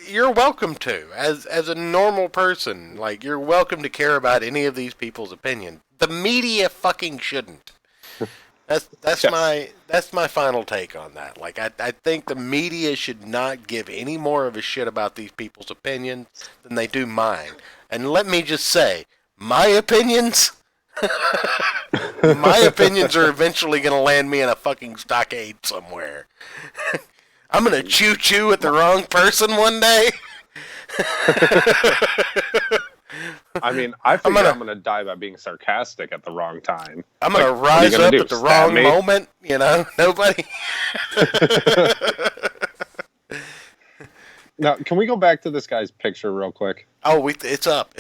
you're welcome to. As a normal person, like, you're welcome to care about any of these people's opinion. The media fucking shouldn't. That's my final take on that. Like, I think the media should not give any more of a shit about these people's opinions than they do mine. And let me just say, my opinions are eventually going to land me in a fucking stockade somewhere. I'm going to choo-choo at the wrong person one day. I mean, I figure I'm going to die by being sarcastic at the wrong time. I'm going to rise up at the wrong moment, you know? Nobody... Now, can we go back to this guy's picture real quick? Oh, it's up.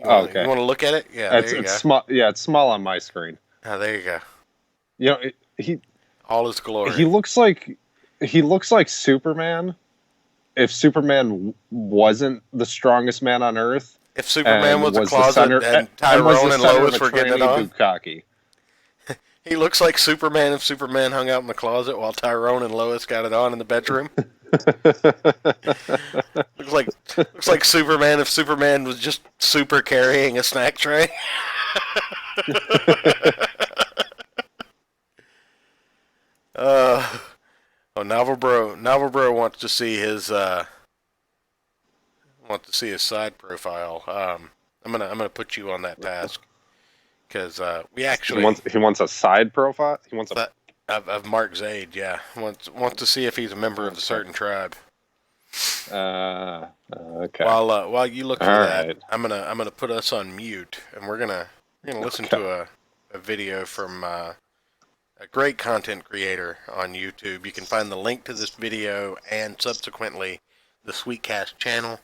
Okay. You want to look at it? Yeah, there you go. Small. Yeah, it's small on my screen. Oh, there you go. You know, he all his glory. He looks like Superman. If Superman wasn't the strongest man on Earth, if Superman was a closet and Tyrone and Lois were getting it on, he looks like Superman if Superman hung out in the closet while Tyrone and Lois got it on in the bedroom. looks like Superman if Superman was just super carrying a snack tray. Novel Bro wants to see his side profile. I'm gonna put you on that task because we actually he wants a side profile. He wants of Mark Zaid. Yeah, wants to see if he's a member of a certain tribe. Okay. While you look for that, I'm gonna put us on mute and we're gonna listen to a video from a great content creator on YouTube. You can find the link to this video and subsequently the Sweetcast channel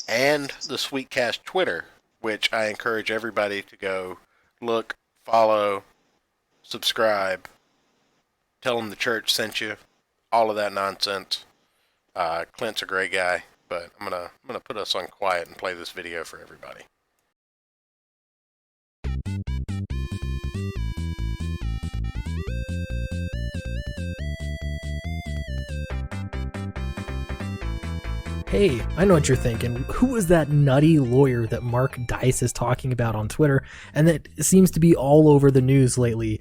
and the Sweetcast Twitter, which I encourage everybody to go look, follow, subscribe, tell them the church sent you, all of that nonsense. Clint's a great guy, but I'm gonna put us on quiet and play this video for everybody. Hey, I know what you're thinking. Who is that nutty lawyer that Mark Dice is talking about on Twitter and that seems to be all over the news lately?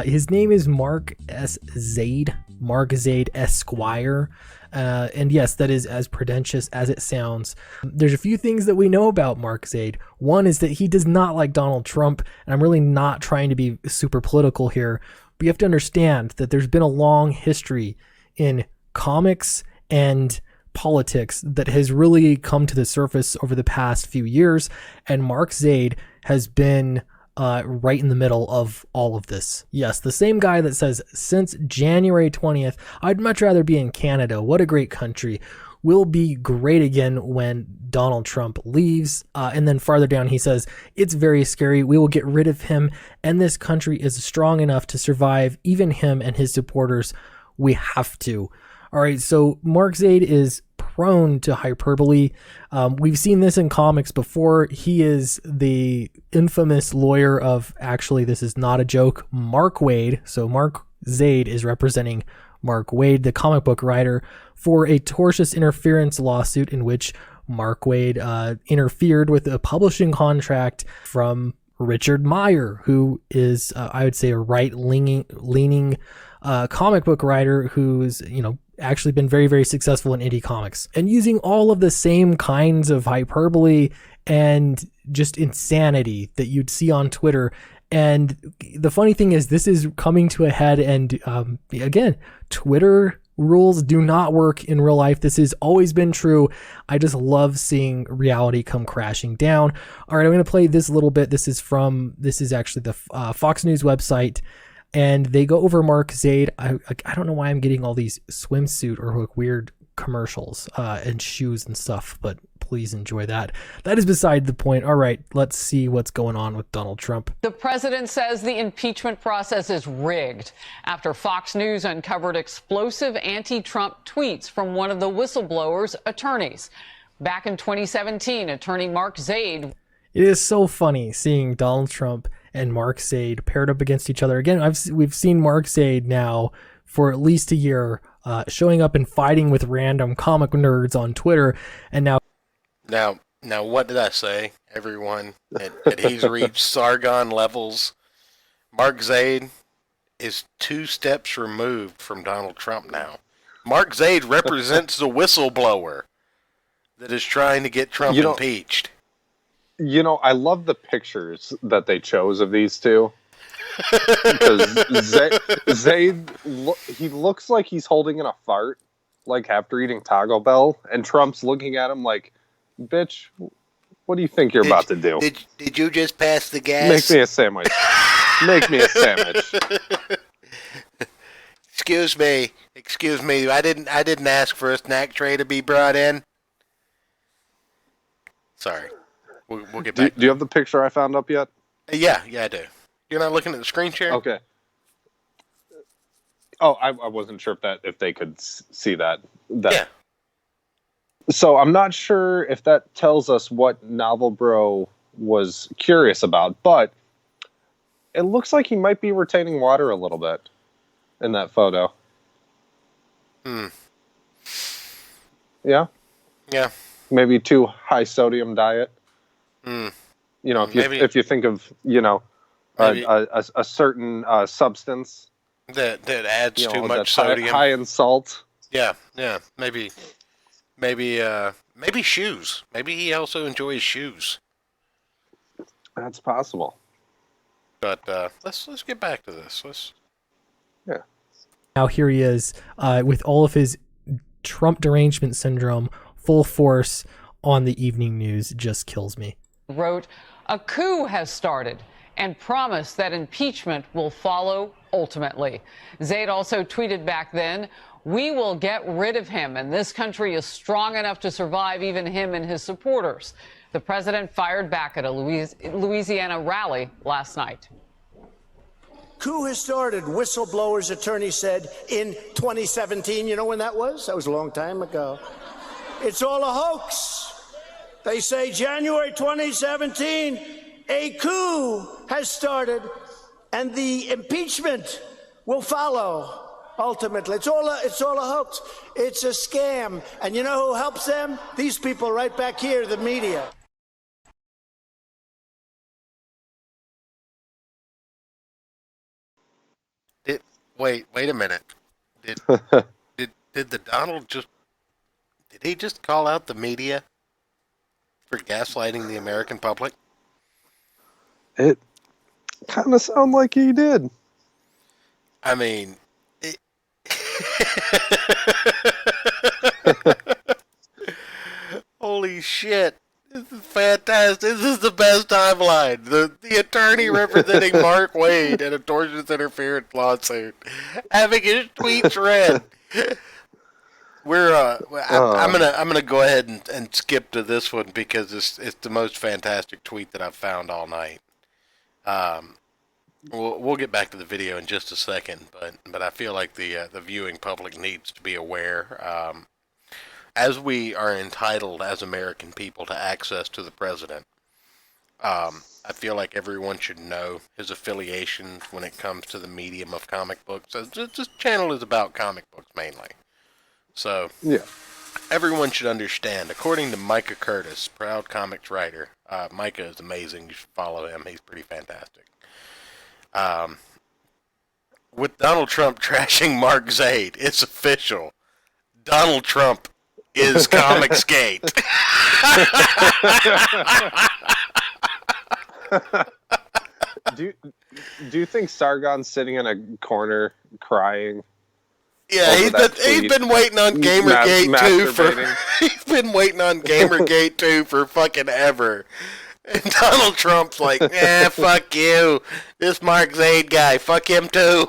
His name is Mark S. Zaid, Mark Zaid Esquire. And yes, that is as pretentious as it sounds. There's a few things that we know about Mark Zaid. One is that he does not like Donald Trump, and I'm really not trying to be super political here, but you have to understand that there's been a long history in comics and politics that has really come to the surface over the past few years, and Mark Zaid has been right in the middle of all of this. Yes, the same guy that says, since January 20th, I'd much rather be in Canada. What a great country. Will be great again when Donald Trump leaves. And then farther down, he says, it's very scary. We will get rid of him, and this country is strong enough to survive even him and his supporters. We have to. All right, so Mark Zaid is prone to hyperbole. We've seen this in comics before. He is the infamous lawyer of, actually, this is not a joke, Mark Waid. So Mark Zaid is representing Mark Waid, the comic book writer, for a tortious interference lawsuit in which Mark Waid interfered with a publishing contract from Richard Meyer, who is, I would say, a right-leaning comic book writer who's, actually been very, very successful in indie comics, and using all of the same kinds of hyperbole and just insanity that you'd see on Twitter. And the funny thing is, this is coming to a head, and again, Twitter rules do not work in real life. This has always been true. I just love seeing reality come crashing down. All right, I'm going to play this a little bit. This is actually the Fox News website. And they go over Mark Zaid. I don't know why I'm getting all these swimsuit or like weird commercials and shoes and stuff, but please enjoy that. That is beside the point. All right, let's see what's going on with Donald Trump. The president says the impeachment process is rigged after Fox News uncovered explosive anti-Trump tweets from one of the whistleblower's attorneys. Back in 2017, attorney Mark Zaid. It is so funny seeing Donald Trump and Mark Zaid paired up against each other. Again, we've seen Mark Zaid now for at least a year, showing up and fighting with random comic nerds on Twitter, and now, what did I say, everyone? That he's reached Sargon levels. Mark Zaid is 2 steps removed from Donald Trump now. Mark Zaid represents the whistleblower that is trying to get Trump impeached. I love the pictures that they chose of these two. Because Zaid, he looks like he's holding in a fart, like after eating Taco Bell, and Trump's looking at him like, bitch, what do you think you're about to do? Did you just pass the gas? Make me a sandwich. Make me a sandwich. Excuse me. I didn't ask for a snack tray to be brought in. Sorry. We'll get back. Do you have the picture I found up yet? Yeah, I do. You're not looking at the screen share? Okay. Oh, I wasn't sure if they could see that. Yeah. So I'm not sure if that tells us what Novel Bro was curious about, but it looks like he might be retaining water a little bit in that photo. Yeah? Yeah. Maybe too high sodium diet. If you think of, a certain substance that adds too much sodium, high in salt. Yeah, maybe shoes. Maybe he also enjoys shoes. That's possible. But let's get back to this. Yeah. Now here he is with all of his Trump derangement syndrome full force on the evening news. It just kills me. Wrote, a coup has started and promised that impeachment will follow ultimately. Zaid also tweeted back then, we will get rid of him, and this country is strong enough to survive even him and his supporters. The president fired back at a Louisiana rally last night. Coup has started, whistleblower's attorney said in 2017. You know when that was? That was a long time ago. It's all a hoax. They say January 2017, a coup has started and the impeachment will follow. Ultimately, it's all a hoax. It's a scam. And you know who helps them? These people right back here, the media. Wait a minute. Did the Donald just did he just call out the media for gaslighting the American public? It kind of sounded like he did. I mean, holy shit. This is fantastic. This is the best timeline. The attorney representing Mark Wade in a tortious interference lawsuit having his tweets read. I'm gonna go ahead and skip to this one because it's the most fantastic tweet that I've found all night. We'll get back to the video in just a second, but I feel like the viewing public needs to be aware. As we are entitled as American people to access to the president, I feel like everyone should know his affiliations when it comes to the medium of comic books. This channel is about comic books mainly. So, yeah, everyone should understand. According to Micah Curtis, proud comics writer, Micah is amazing. You should follow him. He's pretty fantastic. With Donald Trump trashing Mark Zaid, it's official. Donald Trump is Comicsgate. Do you think Sargon's sitting in a corner crying? Yeah, he's been waiting on Gamergate 2 for he's been waiting on Gamergate 2 for fucking ever. And Donald Trump's like, fuck you. This Mark Zaid guy, fuck him too.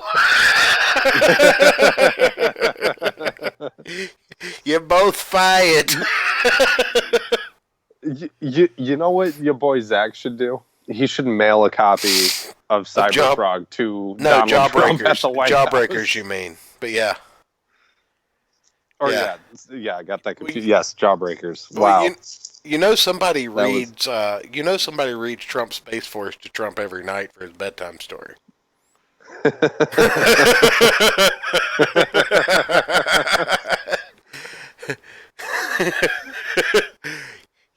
You're both fired. You know what your boy Zach should do? He should mail a copy of Cyberfrog to Donald Trump at the White Jawbreakers, House. you mean? But yeah. Or yeah, I got that confused. Yes, Jawbreakers. Wow. You know somebody reads Trump Space Force to Trump every night for his bedtime story.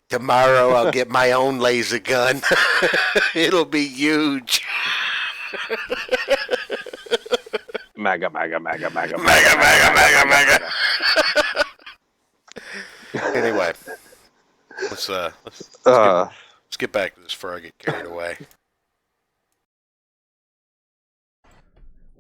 Tomorrow I'll get my own laser gun. It'll be huge. Mega. Anyway, let's get back to this before I get carried away.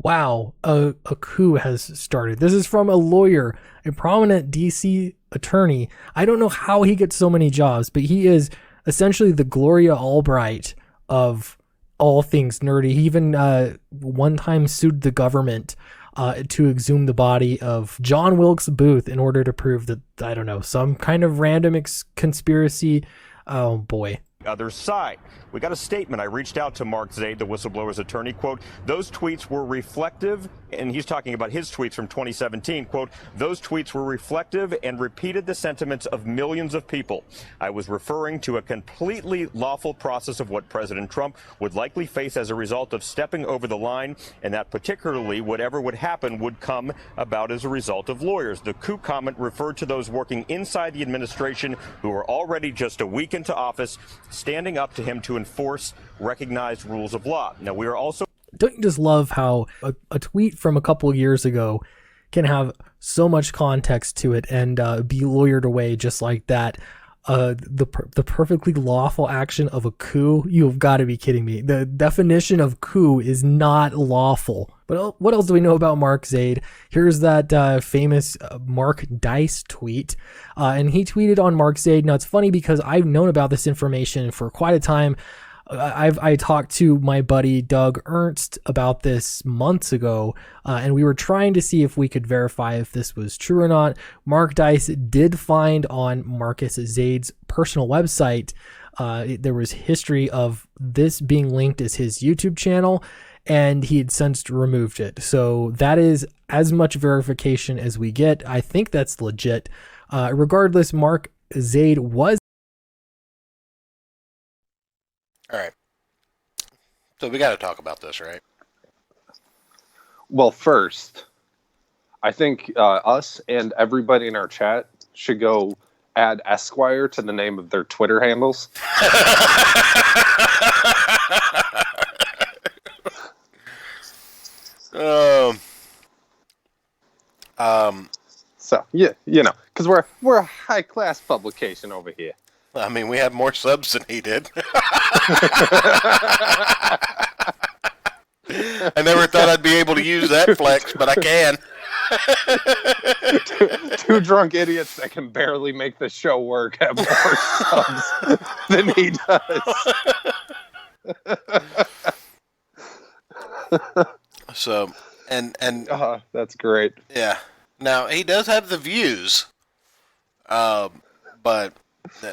Wow, a coup has started. This is from a lawyer, a prominent DC attorney. I don't know how he gets so many jobs, but he is essentially the Gloria Albright of all things nerdy. He even one time sued the government to exhume the body of John Wilkes Booth in order to prove that, I don't know, some kind of random conspiracy. Oh boy. Other side. We got a statement. I reached out to Mark Zaid, the whistleblower's attorney. Quote, those tweets were reflective, and he's talking about his tweets from 2017. Quote, those tweets were reflective and repeated the sentiments of millions of people. I was referring to a completely lawful process of what President Trump would likely face as a result of stepping over the line, and that particularly whatever would happen would come about as a result of lawyers. The coup comment referred to those working inside the administration who were already just a week into office, standing up to him to enforce recognized rules of law. Now, we are also... Don't you just love how a tweet from a couple years ago can have so much context to it and be lawyered away just like that? The perfectly lawful action of a coup? You've got to be kidding me. The definition of coup is not lawful. But what else do we know about Mark Zaid? Here's that famous Mark Dice tweet. And he tweeted on Mark Zaid. Now, it's funny because I've known about this information for quite a time. I talked to my buddy Doug Ernst about this months ago, and we were trying to see if we could verify if this was true or not. Mark Dice did find on Marcus Zaid's personal website, there was history of this being linked as his YouTube channel, and he had since removed it. So that is as much verification as we get. I think that's legit. Regardless, Mark Zaid was... All right. So we got to talk about this, right? Well, first, I think us and everybody in our chat should go add Esquire to the name of their Twitter handles. So yeah, because we're a high class publication over here. I mean, we have more subs than he did. I never thought I'd be able to use that flex, but I can. Two drunk idiots that can barely make the show work have more subs than he does. So, and that's great. Yeah. Now he does have the views, but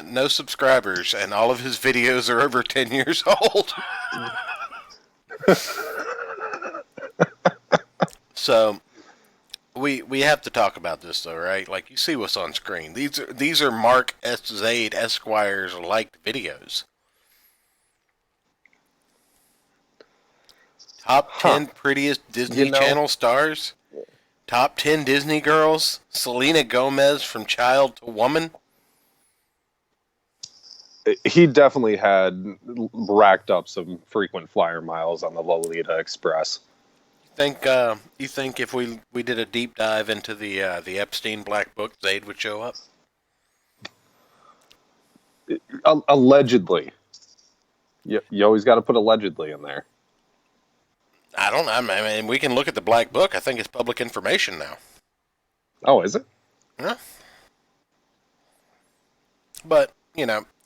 no subscribers, and all of his videos are over 10 years old. So we have to talk about this though, right? Like, you see what's on screen. These are Mark S. Zaid Esquire's liked videos. Top 10 prettiest Disney Channel stars. Top 10 Disney girls. Selena Gomez from Child to Woman. He definitely had racked up some frequent flyer miles on the Lolita Express. You think if we did a deep dive into the Epstein Black Book, Zaid would show up? Allegedly. You always got to put allegedly in there. I don't know. I mean, we can look at the Black Book. I think it's public information now. Oh, is it? Yeah. But,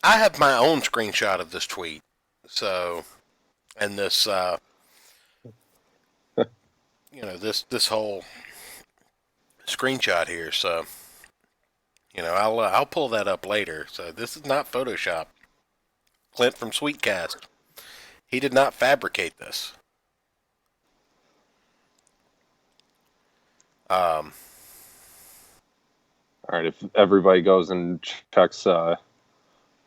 I have my own screenshot of this tweet. So, and this, this whole screenshot here. So, I'll pull that up later. So this is not Photoshop. Clint from Sweetcast. He did not fabricate this. All right, if everybody goes and checks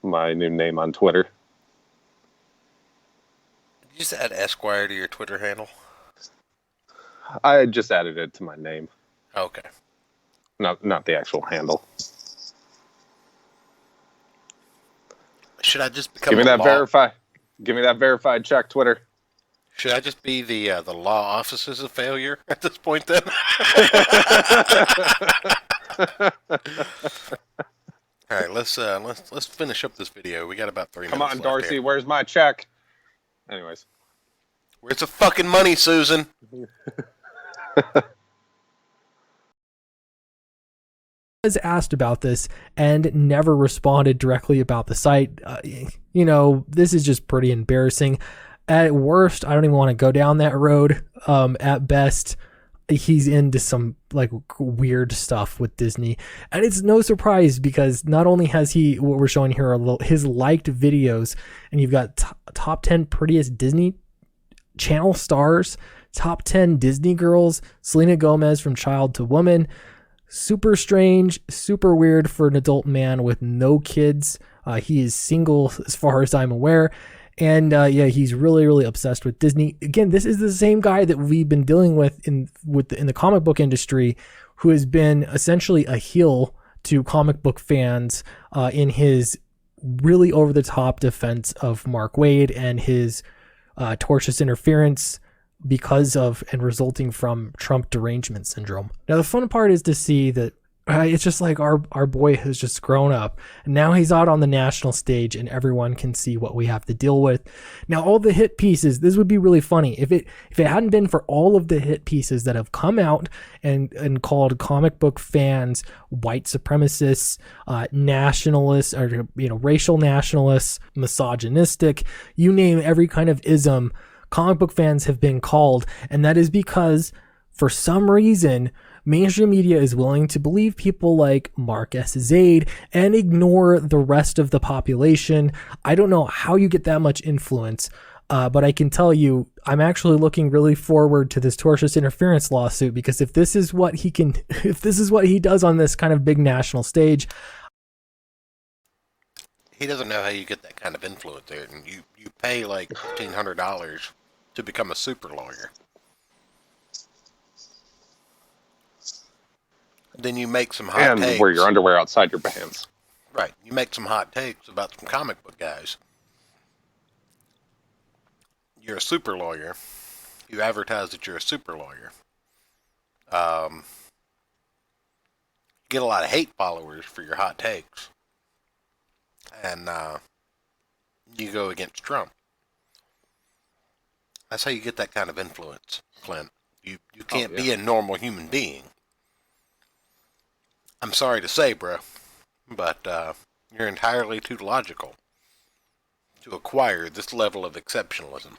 my new name on Twitter. Did you just add Esquire to your Twitter handle? I just added it to my name. Okay. Not the actual handle. Should I just become Give me that verified check, Twitter. Should I just be the law office is a failure at this point then? All right, let's finish up this video. We got about 3 minutes. Come on, Darcy, where's my check? Anyways, where's the fucking money, Susan? Was asked about this and never responded directly about the site. This is just pretty embarrassing. At worst, I don't even want to go down that road. At best, he's into some like weird stuff with Disney, and it's no surprise because not only has he, what we're showing here are his liked videos, and you've got top 10 prettiest Disney Channel stars, top 10 Disney girls, Selena Gomez from Child to Woman. Super strange, super weird for an adult man with no kids. He is single as far as I'm aware. And he's really, really obsessed with Disney. Again, this is the same guy that we've been dealing with in the comic book industry, who has been essentially a heel to comic book fans in his really over-the-top defense of Mark Waid and his tortious interference because of and resulting from Trump derangement syndrome. Now, the fun part is to see that it's just like our boy has just grown up, and now he's out on the national stage and everyone can see what we have to deal with. Now, all the hit pieces, this would be really funny if it hadn't been for all of the hit pieces that have come out and called comic book fans white supremacists, nationalists, or racial nationalists, misogynistic, you name every kind of ism, comic book fans have been called. And that is because for some reason mainstream media is willing to believe people like Mark S. Zaid and ignore the rest of the population. I don't know how you get that much influence, but I can tell you, I'm actually looking really forward to this tortious interference lawsuit, because if this is what he does on this kind of big national stage, he doesn't know how you get that kind of influence there, and you pay like $1,500 to become a super lawyer. then you make some hot takes. And wear your underwear outside your pants. Right. You make some hot takes about some comic book guys. You're a super lawyer. You advertise that you're a super lawyer. Get a lot of hate followers for your hot takes. And you go against Trump. That's how you get that kind of influence, Clint. You can't be a normal human being. I'm sorry to say, bro, but you're entirely too logical to acquire this level of exceptionalism.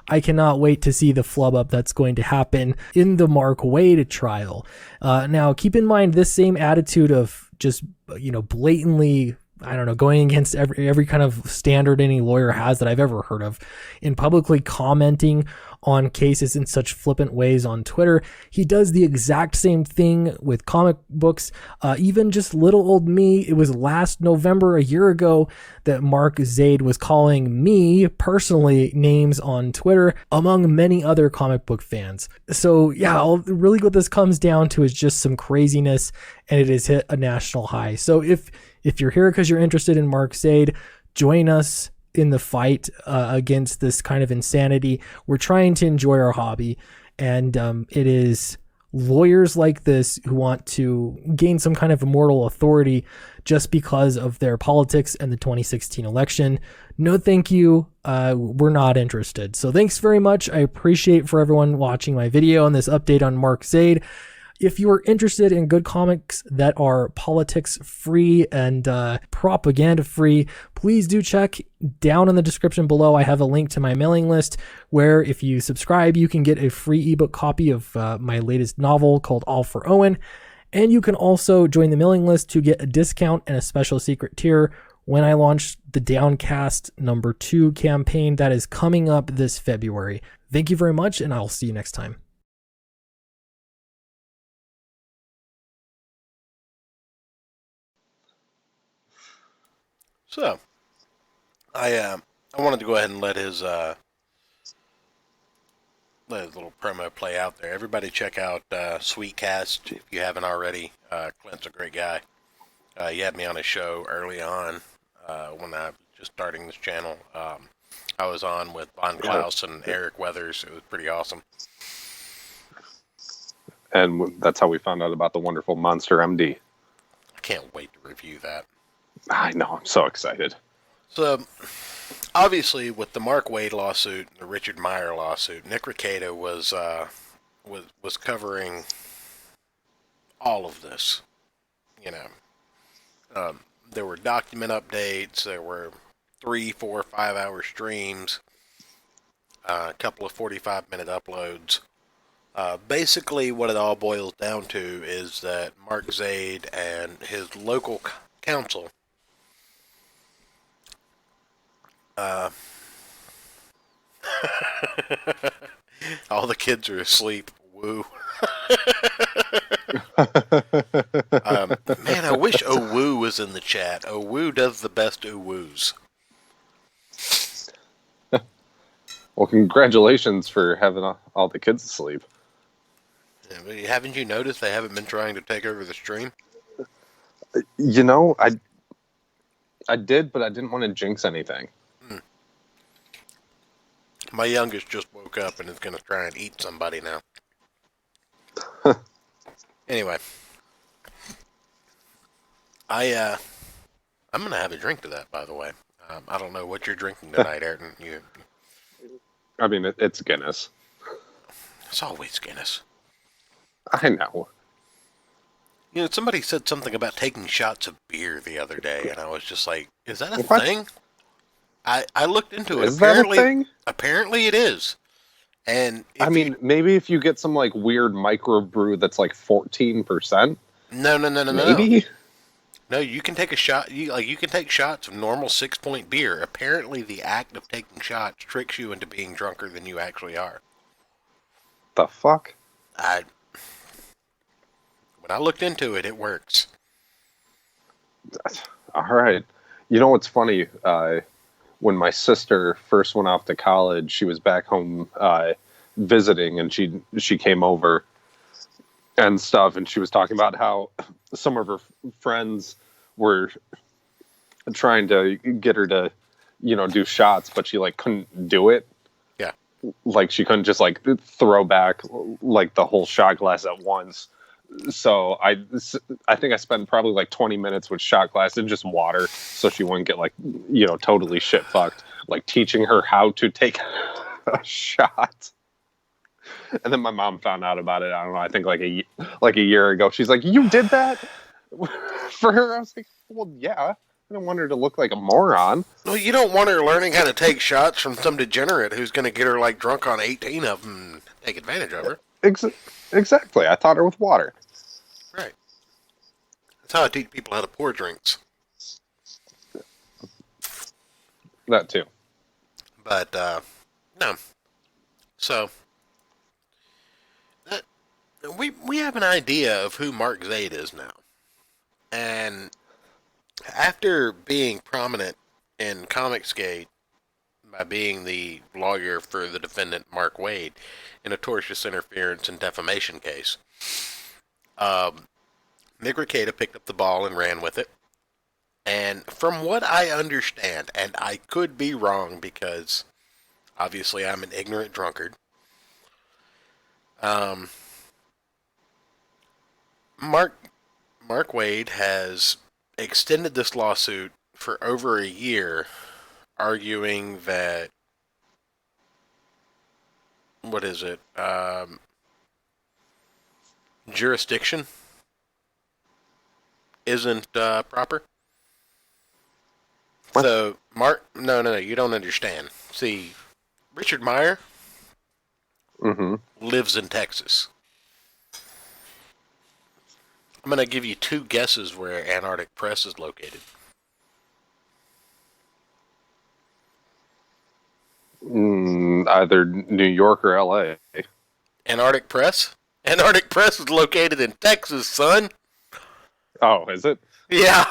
I cannot wait to see the flub up that's going to happen in the Mark Wade trial. Now, keep in mind this same attitude of just, blatantly, I don't know, going against every kind of standard any lawyer has that I've ever heard of in publicly commenting on cases in such flippant ways on Twitter. He does the exact same thing with comic books. Even just little old me, it was last November, a year ago, that Mark Zaid was calling me personally names on Twitter, among many other comic book fans. So yeah, really what this comes down to is just some craziness, and it has hit a national high. So if you're here because you're interested in Mark Zaid, join us in the fight against this kind of insanity. We're trying to enjoy our hobby, and it is lawyers like this who want to gain some kind of immortal authority just because of their politics and the 2016 election. No, thank you. We're not interested. So thanks very much. I appreciate for everyone watching my video on this update on Mark Zaid. If you are interested in good comics that are politics free and propaganda free, please do check down in the description below. I have a link to my mailing list where if you subscribe, you can get a free ebook copy of my latest novel called All for Owen. And you can also join the mailing list to get a discount and a special secret tier when I launch the Downcast #2 campaign that is coming up this February. Thank you very much, and I'll see you next time. So, I wanted to go ahead and let his little promo play out there. Everybody check out Sweetcast if you haven't already. Clint's a great guy. He had me on his show early on when I was just starting this channel. I was on with Von Klaus and Eric Weathers. It was pretty awesome. And that's how we found out about the wonderful Monster MD. I can't wait to review that. I know, I'm so excited. So, obviously, with the Mark Wade lawsuit and the Richard Meyer lawsuit, Nick Recato was covering all of this. There were document updates. There were 3, 4, 5-hour streams. A couple of 45-minute uploads. Basically, what it all boils down to is that Mark Zaid and his local counsel all the kids are asleep. Woo. Man, I wish Owoo was in the chat. Owoo does the best Owoos. Well, congratulations for having all the kids asleep. Yeah, but haven't you noticed they haven't been trying to take over the stream? I did, but I didn't want to jinx anything. My youngest just woke up and is going to try and eat somebody now. Anyway. I'm going to have a drink to that, by the way. I don't know what you're drinking tonight, Ayrton. I mean, it's Guinness. It's always Guinness. I know. Somebody said something about taking shots of beer the other day, and I was just like, is that a What? thing? I looked into it. Is that a thing? Apparently it is. And maybe if you get some like weird microbrew that's like 14%. No. Maybe. No, you can take a shot. You can take shots of normal 6-point beer. Apparently, the act of taking shots tricks you into being drunker than you actually are. The fuck? When I looked into it, it works. All right. You know what's when my sister first went off to college, she was back home visiting, and she came over and stuff, and she was talking about how some of her friends were trying to get her to, do shots, but she like couldn't do it. Yeah. Like she couldn't just like throw back like the whole shot glass at once. So I think I spent probably like 20 minutes with shot glass and just water, so she wouldn't get like, totally shit fucked, like teaching her how to take a shot. And then my mom found out about it. I don't know. I think like a year ago. She's like, "You did that for her?" I was like, "Well, yeah. I don't want her to look like a moron." Well, you don't want her learning how to take shots from some degenerate who's going to get her like drunk on 18 of them and take advantage of her. Exactly. I taught her with water. Right. That's how I teach people how to pour drinks. That too. But no. So we have an idea of who Mark Zaid is now, and after being prominent in Comicsgate by being the lawyer for the defendant Mark Wade in a tortious interference and defamation case, Nick Rekieta picked up the ball and ran with it. And from what I understand, and I could be wrong because obviously I'm an ignorant drunkard, Mark Wade has extended this lawsuit for over a year, arguing that, what is it, jurisdiction isn't proper. What? So, no, you don't understand. See, Richard Meyer lives in Texas. I'm going to give you two guesses where Antarctic Press is located. Either New York or L.A. Antarctic Press? Antarctic Press is located in Texas, son. Oh, is it? Yeah.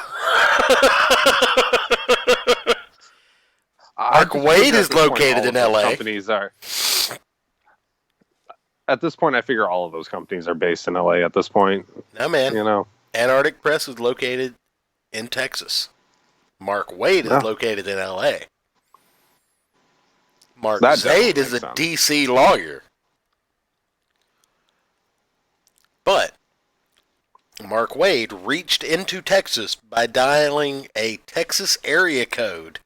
Mark Wade is located in L.A. Companies are. At this point, I figure all of those companies are based in L.A. at this point. No, man. Antarctic Press is located in Texas. Mark Wade is located in L.A. Mark Zaid is a D.C. lawyer. But Mark Wade reached into Texas by dialing a Texas area code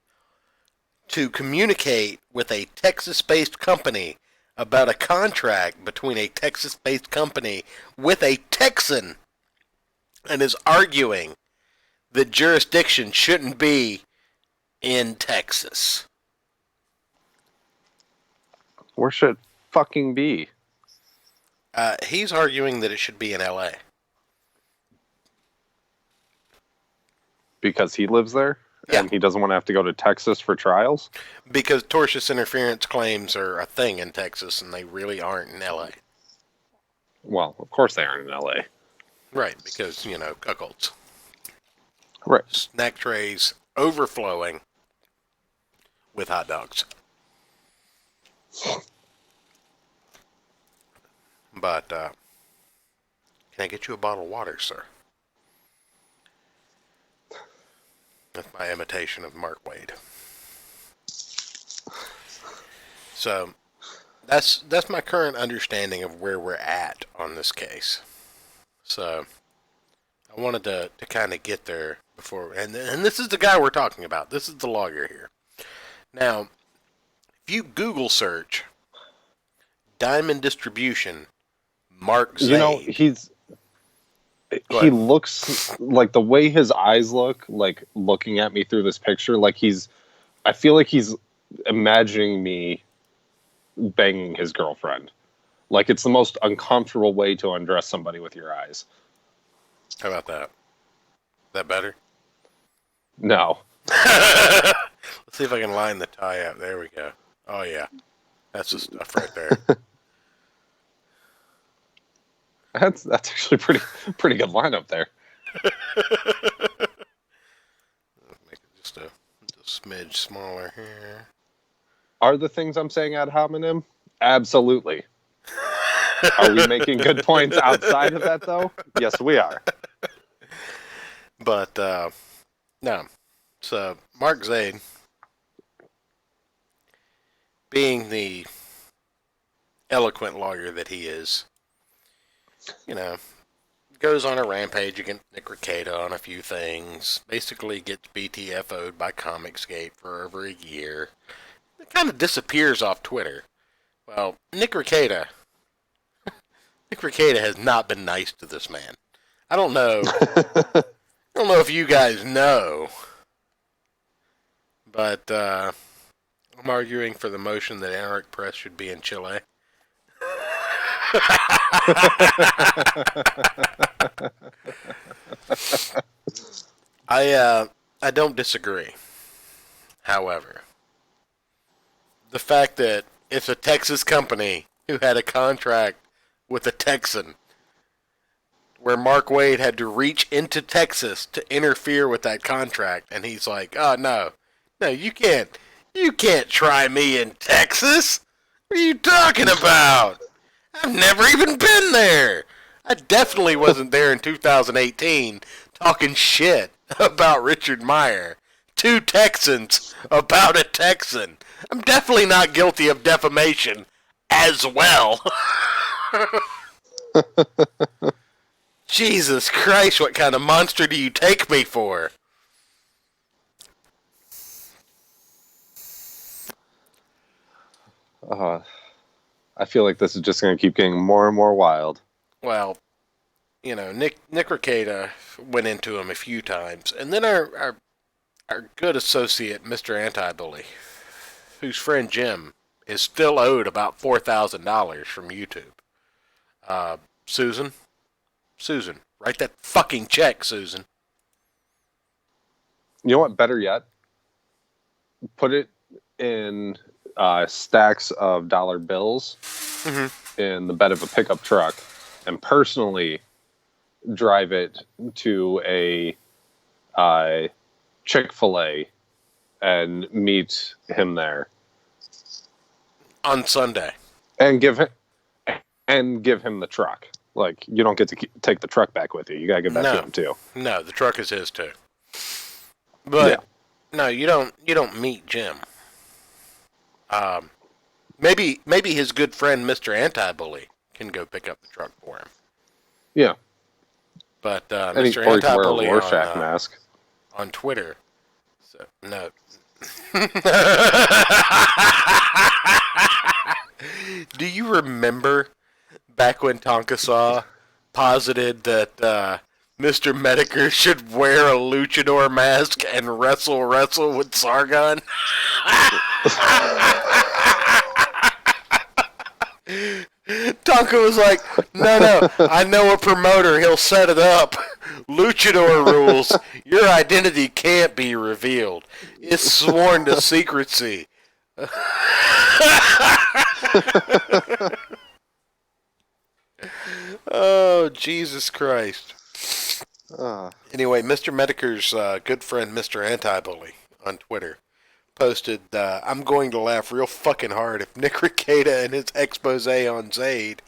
to communicate with a Texas-based company about a contract between a Texas-based company with a Texan, and is arguing that jurisdiction shouldn't be in Texas. Where should it fucking be? He's arguing that it should be in L.A. Because he lives there? Yeah. And he doesn't want to have to go to Texas for trials? Because tortious interference claims are a thing in Texas, and they really aren't in L.A. Well, of course they aren't in L.A. Right, because, cuckolds. Right. Snack trays overflowing with hot dogs. But, can I get you a bottle of water, sir? That's my imitation of Mark Wade. So, that's my current understanding of where we're at on this case. So, I wanted to kind of get there before, and this is the guy we're talking about. This is the lawyer here. Now, if you Google search Diamond Distribution, Mark Zaid. He looks like, the way his eyes look, like looking at me through this picture, like I feel like he's imagining me banging his girlfriend. Like, it's the most uncomfortable way to undress somebody with your eyes. How about that? Is that better? No. Let's see if I can line the tie up. There we go. Oh, yeah. That's the stuff right there. That's actually pretty good lineup there. Make it just a smidge smaller here. Are the things I'm saying ad hominem? Absolutely. Are we making good points outside of that, though? Yes, we are. But, no. So, Mark Zaid, being the eloquent lawyer that he is, goes on a rampage against Nick Rekieta on a few things, basically gets BTFO'd by Comicsgate for over a year. It kind of disappears off Twitter. Well, Nick Rekieta has not been nice to this man. I don't know. I don't know if you guys know, but I'm arguing for the motion that Anarch Press should be in Chile. I don't disagree. However, the fact that it's a Texas company who had a contract with a Texan where Mark Waid had to reach into Texas to interfere with that contract, and he's like, "Oh no, you can't try me in Texas. What are you talking about? I've never even been there. I definitely wasn't there in 2018 talking shit about Richard Meyer. 2 Texans about a Texan. I'm definitely not guilty of defamation as well." Jesus Christ, what kind of monster do you take me for? I feel like this is just going to keep getting more and more wild. Well, Nick Rekieta went into him a few times, and then our good associate, Mr. Anti-Bully, whose friend Jim is still owed about $4,000 from YouTube. Susan, write that fucking check, Susan. You know what? Better yet, put it in stacks of dollar bills in the bed of a pickup truck, and personally drive it to a Chick-fil-A and meet him there on Sunday, and give him the truck. Like, you don't get to take the truck back with you. You gotta give that to him too. No, the truck is his too. But no, you don't meet Jim. Maybe his good friend Mr. Anti-Bully can go pick up the truck for him. Yeah. But Mr. Anti-Bully wear a Rorschach mask on Twitter. So no. Do you remember back when Tonkasaw posited that Mr. Medicare should wear a luchador mask and wrestle with Sargon? Tonka was like, no, I know a promoter, he'll set it up. Luchador rules, your identity can't be revealed. It's sworn to secrecy. Oh, Jesus Christ. Anyway, Mr. Medicare's good friend, Mr. Anti-Bully, on Twitter, posted, I'm going to laugh real fucking hard if Nick Rekieta and his expose on Zaid,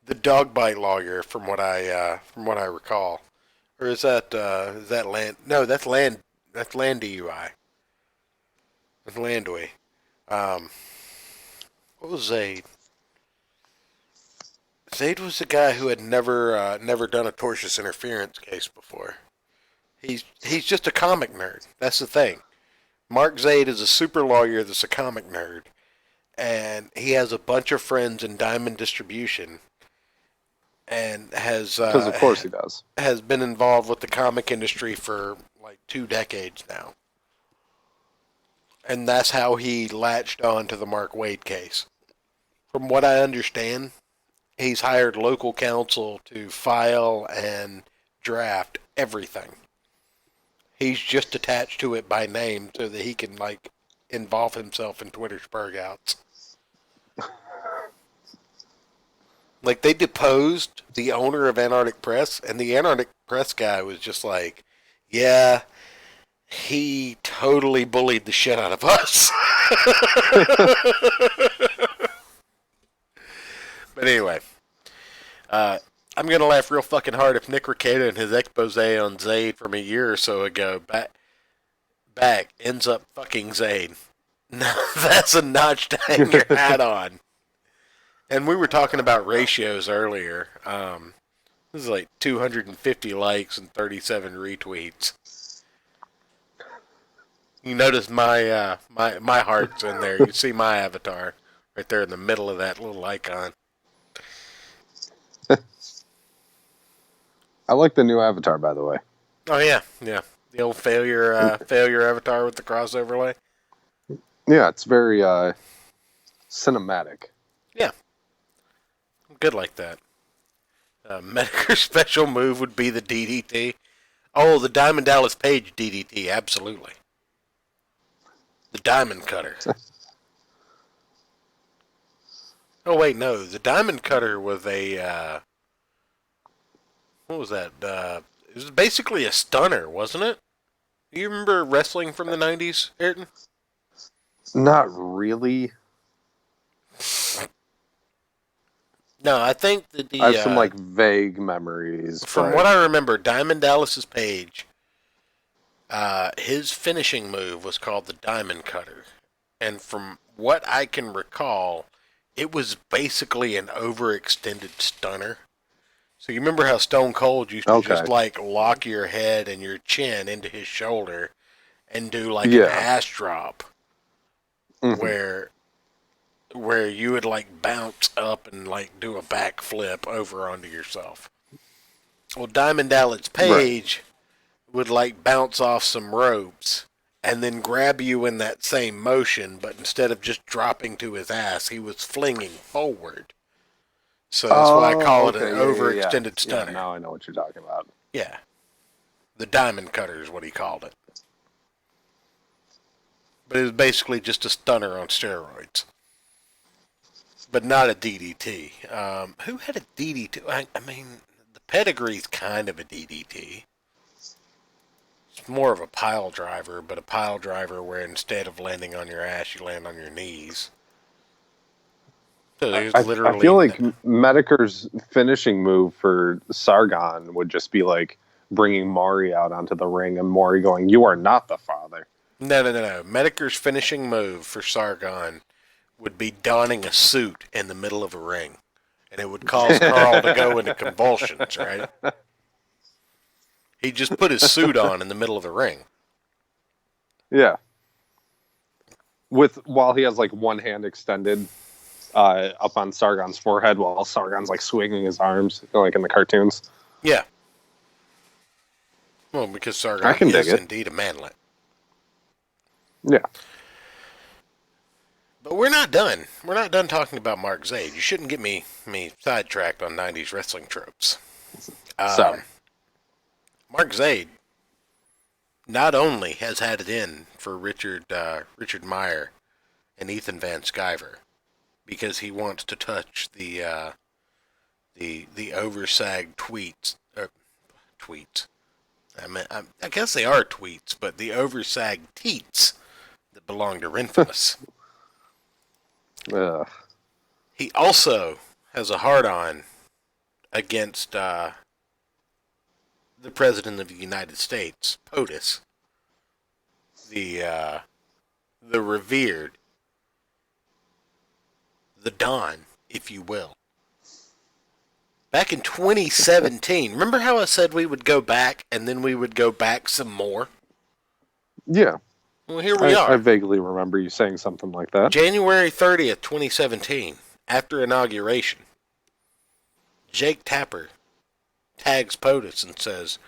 the dog bite lawyer, from what I recall. Or is that land? No, that's land DUI. That's Landway. What was Zaid? Zaid was the guy who had never done a tortious interference case before. He's just a comic nerd. That's the thing. Mark Zaid is a super lawyer that's a comic nerd, and he has a bunch of friends in Diamond Distribution, and has because of course he does, has been involved with the comic industry for like 2 decades now, and that's how he latched on to the Mark Waid case. From what I understand, he's hired local counsel to file and draft everything. He's just attached to it by name so that he can, like, involve himself in Twitter spurgouts. Like, they deposed the owner of Antarctic Press, and the Antarctic Press guy was just like, yeah, he totally bullied the shit out of us. But anyway, I'm going to laugh real fucking hard if Nick Rekieta and his expose on Zaid from a year or so ago back ends up fucking Zaid. Now, that's a notch to hang your hat on. And we were talking about ratios earlier. This is like 250 likes and 37 retweets. You notice my heart's in there. You see my avatar right there in the middle of that little icon. I like the new avatar, by the way. Oh yeah. The old failure avatar with the cross overlay. Yeah, it's very cinematic. Yeah, I'm good like that. Medicare's special move would be the DDT. Oh, the Diamond Dallas Page DDT, absolutely. The Diamond Cutter. Oh wait, no, the Diamond Cutter was a what was that? It was basically a stunner, wasn't it? You remember wrestling from the 90s, Ayrton? Not really. No, I think that I have some like vague memories. From what I remember, Diamond Dallas's Page, his finishing move was called the Diamond Cutter, and from what I can recall, it was basically an overextended stunner. So you remember how Stone Cold used to just like lock your head and your chin into his shoulder and do like an ass drop, where you would like bounce up and like do a backflip over onto yourself. Well, Diamond Dallas Page would like bounce off some ropes and then grab you in that same motion, but instead of just dropping to his ass, he was flinging forward. So that's why I call it an overextended stunner. Yeah, now I know what you're talking about. Yeah. The Diamond Cutter is what he called it. But it was basically just a stunner on steroids. But not a DDT. Who had a DDT? I mean, the Pedigree's kind of a DDT. It's more of a pile driver, but a pile driver where instead of landing on your ass, you land on your knees. So I feel like Medicare's finishing move for Sargon would just be like bringing Maury out onto the ring and Maury going, "You are not the father." No. Medicare's finishing move for Sargon would be donning a suit in the middle of a ring. And it would cause Carl to go into convulsions, right? He just put his suit on in the middle of the ring. Yeah. While he has like one hand extended up on Sargon's forehead while Sargon's like swinging his arms, like in the cartoons. Yeah. Well, because Sargon is indeed a manlet. Yeah. But we're not done. We're not done talking about Mark Zaid. You shouldn't get me sidetracked on 90s wrestling tropes. Sorry. Mark Zaid not only has had it in for Richard Meyer and Ethan Van Sciver because he wants to touch the oversag tweets. I guess they are tweets, but the oversag teats that belong to Infamous. He also has a hard-on against the President of the United States, POTUS, the revered, the Don, if you will. Back in 2017, remember how I said we would go back and then we would go back some more? Yeah. Well, here we are. I vaguely remember you saying something like that. January 30th, 2017, after inauguration, Jake Tapper tags POTUS and says,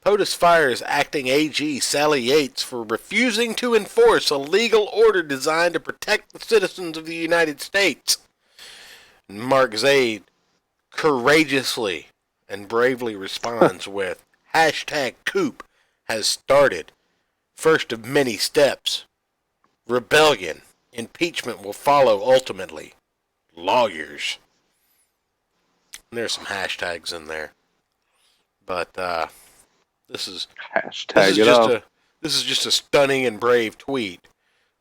POTUS fires acting AG Sally Yates for refusing to enforce a legal order designed to protect the citizens of the United States. Mark Zaid courageously and bravely responds with, #Coop has started. First of many steps. Rebellion. Impeachment will follow ultimately. Lawyers. And there's some hashtags in there. But this is just a stunning and brave tweet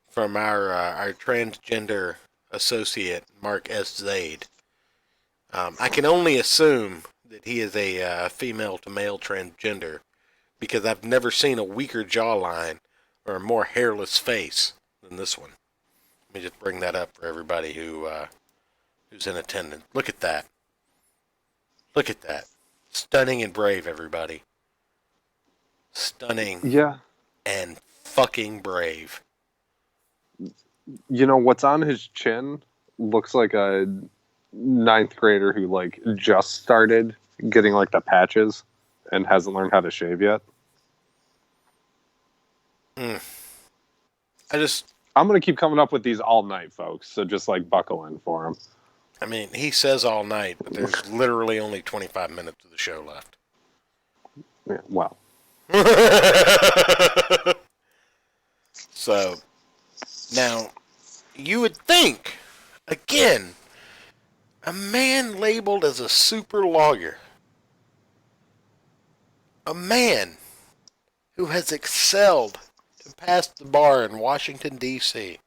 from our transgender associate Mark S. Zaid. I can only assume that he is a female to male transgender because I've never seen a weaker jawline or a more hairless face than this one. Let me just bring that up for everybody who's in attendance. Look at that. Look at that. Stunning and brave, everybody. Stunning. Yeah. And fucking brave. You know, what's on his chin looks like a 9th grader who, like, just started getting, like, the patches and hasn't learned how to shave yet. I'm going to keep coming up with these all night, folks, so just, like, buckle in for him. I mean, he says all night, but there's literally only 25 minutes of the show left. Yeah, well. So, now, you would think, again, a man labeled as a super-lolyer, a man who has excelled to pass the bar in Washington, D.C.,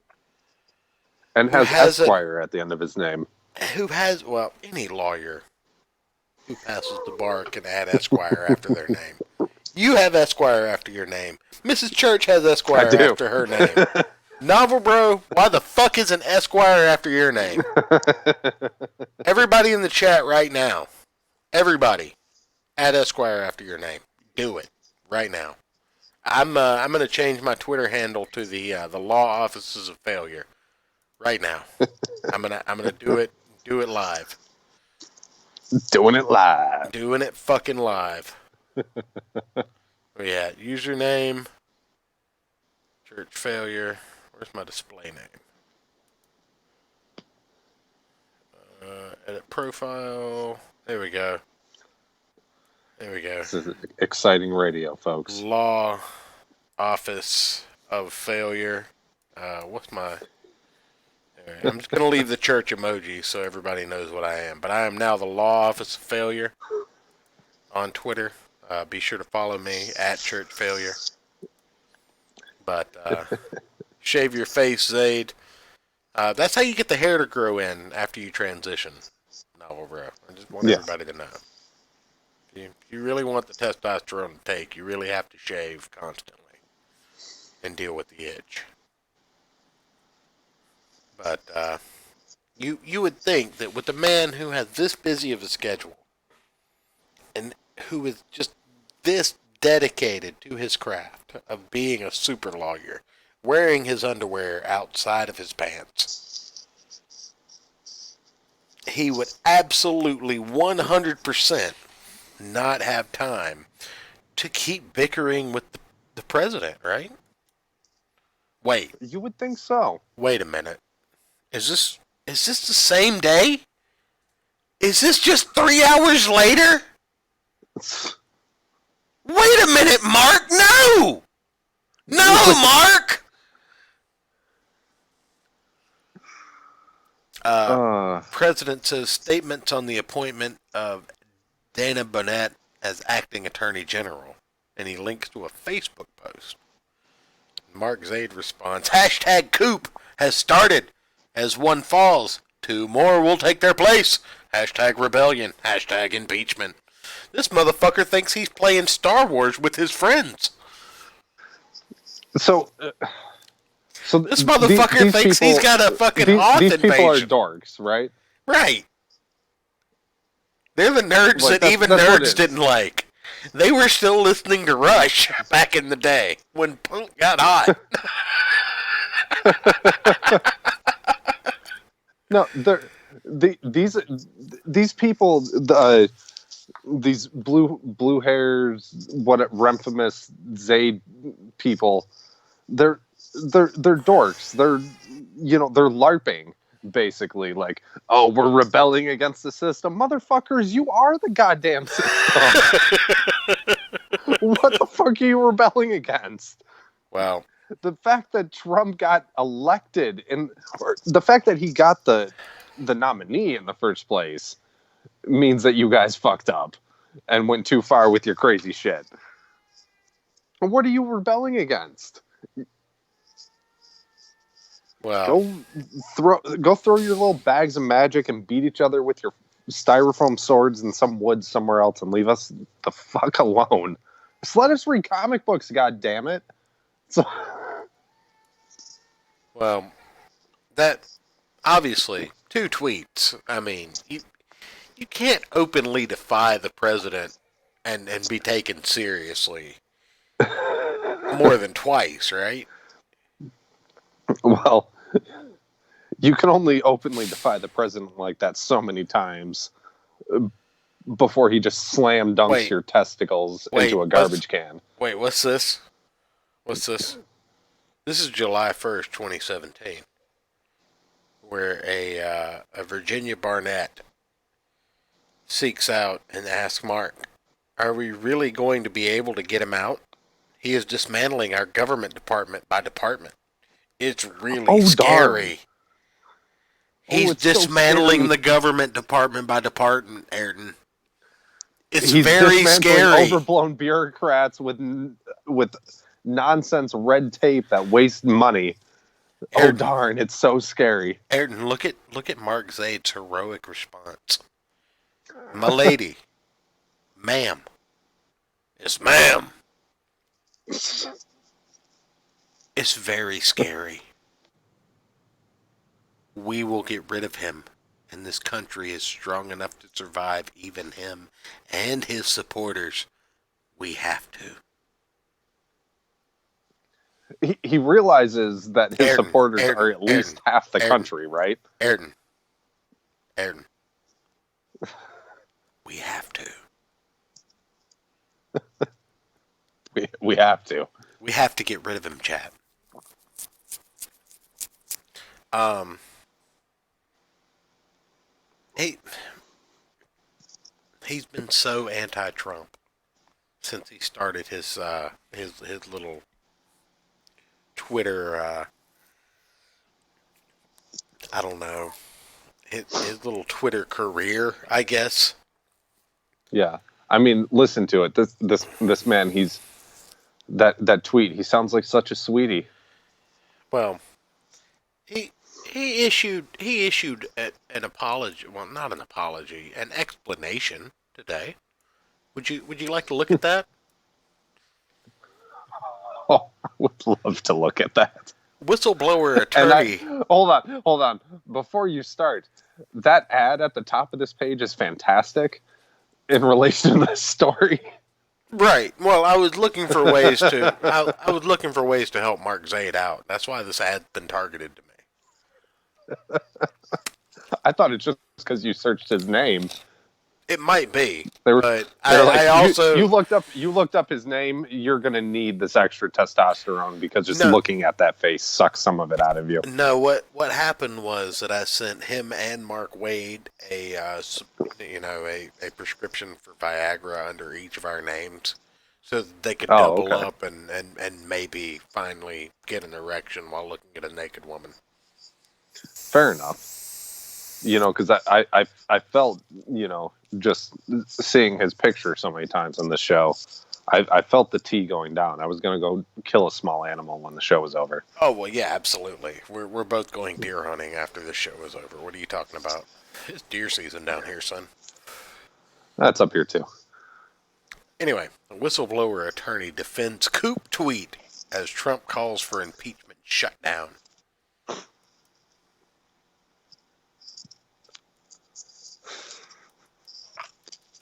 and has Esquire at the end of his name. Who has, well, any lawyer who passes the bar can add Esquire after their name. You have Esquire after your name. Mrs. Church has Esquire after her name. Novel Bro, why the fuck isn't Esquire after your name? Everybody in the chat right now, everybody, add Esquire after your name. Do it right now. I'm gonna change my Twitter handle to the Law Offices of Failure right now. I'm gonna do it live. Doing it live. Doing it fucking live. Yeah, username, church failure. Where's my display name? Edit profile. There we go. There we go. This is exciting radio, folks. Law Office of Failure. What's my... I'm just going to leave the church emoji so everybody knows what I am. But I am now the Law Office of Failure on Twitter. Be sure to follow me at Church Failure. But shave your face, Zaid. That's how you get the hair to grow in after you transition. Novel Bro. I just want everybody to know. If you really want the testosterone to take, you really have to shave constantly and deal with the itch. But you would think that with a man who has this busy of a schedule and who is just this dedicated to his craft of being a super-lolyer, wearing his underwear outside of his pants, he would absolutely 100% not have time to keep bickering with the president, right? Wait. You would think so. Wait a minute. Is this the same day? Is this just 3 hours later? Wait a minute, Mark! No! No, Mark! President says statements on the appointment of Dana Bonet as acting attorney general, and he links to a Facebook post. Mark Zaid responds, #Coop has started. As one falls, 2 more will take their place. #rebellion. #impeachment. This motherfucker thinks he's playing Star Wars with his friends. So this motherfucker thinks he's got a fucking Hoth invasion. These people are dorks, right? Right. They're the nerds that even nerds didn't like. They were still listening to Rush back in the day when punk got hot. No, these people, these blue hairs, what Remphamus Zaid people, they're dorks. They're LARPing basically. Like, oh, we're rebelling against the system, motherfuckers. You are the goddamn system. What the fuck are you rebelling against? Wow. The fact that Trump got elected or the fact that he got the nominee in the first place means that you guys fucked up and went too far with your crazy shit. What are you rebelling against? Well, go throw your little bags of magic and beat each other with your styrofoam swords and some wood somewhere else and leave us the fuck alone. Just let us read comic books, god damn it. So, well, that obviously 2 tweets. I mean, you can't openly defy the president and be taken seriously more than twice, right? well, you can only openly defy the president like that so many times before he just slam dunks your testicles into a garbage can. Wait, what's this? What's this? This is July 1st, 2017, where a Virginia Barnett seeks out and asks Mark, "Are we really going to be able to get him out? He is dismantling our government department by department. It's really scary." He's dismantling the government department by department, Ayrton. He's very scary. Overblown bureaucrats with nonsense red tape that wastes money. Ayrton, oh darn! It's so scary. Ayrton, look at Mark Zaid's heroic response. "My lady, ma'am, yes, ma'am." It's very scary. We will get rid of him, and this country is strong enough to survive even him and his supporters. We have to. He realizes that his supporters are at least half the country, right? Ayrton. We have to. We have to. We have to get rid of him, chat. He's been so anti-Trump since he started his little Twitter. I don't know, his little Twitter career, I guess. Yeah, I mean, listen to it. This man, he's that tweet. He sounds like such a sweetie. Well, he issued an apology. Well, not an apology, an explanation today. Would you like to look at that? Oh, I would love to look at that. Whistleblower attorney. Hold on. Before you start, that ad at the top of this page is fantastic in relation to this story. Right. Well, I was looking for ways to. I was looking for ways to help Mark Zaid out. That's why this ad's been targeted to me. I thought it's just because you searched his name. It might be, but I also you looked up his name. You're gonna need this extra testosterone because just looking at that face sucks some of it out of you. No, what happened was that I sent him and Mark Wade a prescription for Viagra under each of our names, so that they could double up and maybe finally get an erection while looking at a naked woman. Fair enough. Because I felt, just seeing his picture so many times on the show, I felt the tea going down. I was going to go kill a small animal when the show was over. Oh, well, yeah, absolutely. We're both going deer hunting after this show is over. What are you talking about? It's deer season down here, son. That's up here, too. Anyway, a whistleblower attorney defends coup tweet as Trump calls for impeachment shutdown.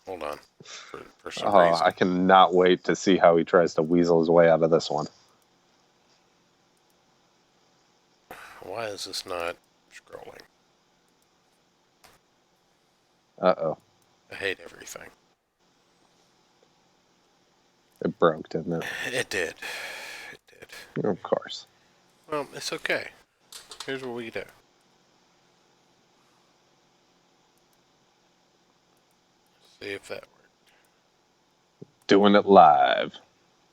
Hold on. For some reason. I cannot wait to see how he tries to weasel his way out of this one. Why is this not scrolling? Uh-oh. I hate everything. It broke, didn't it? It did. Of course. Well, it's okay. Here's what we do. See if that worked. Doing it live.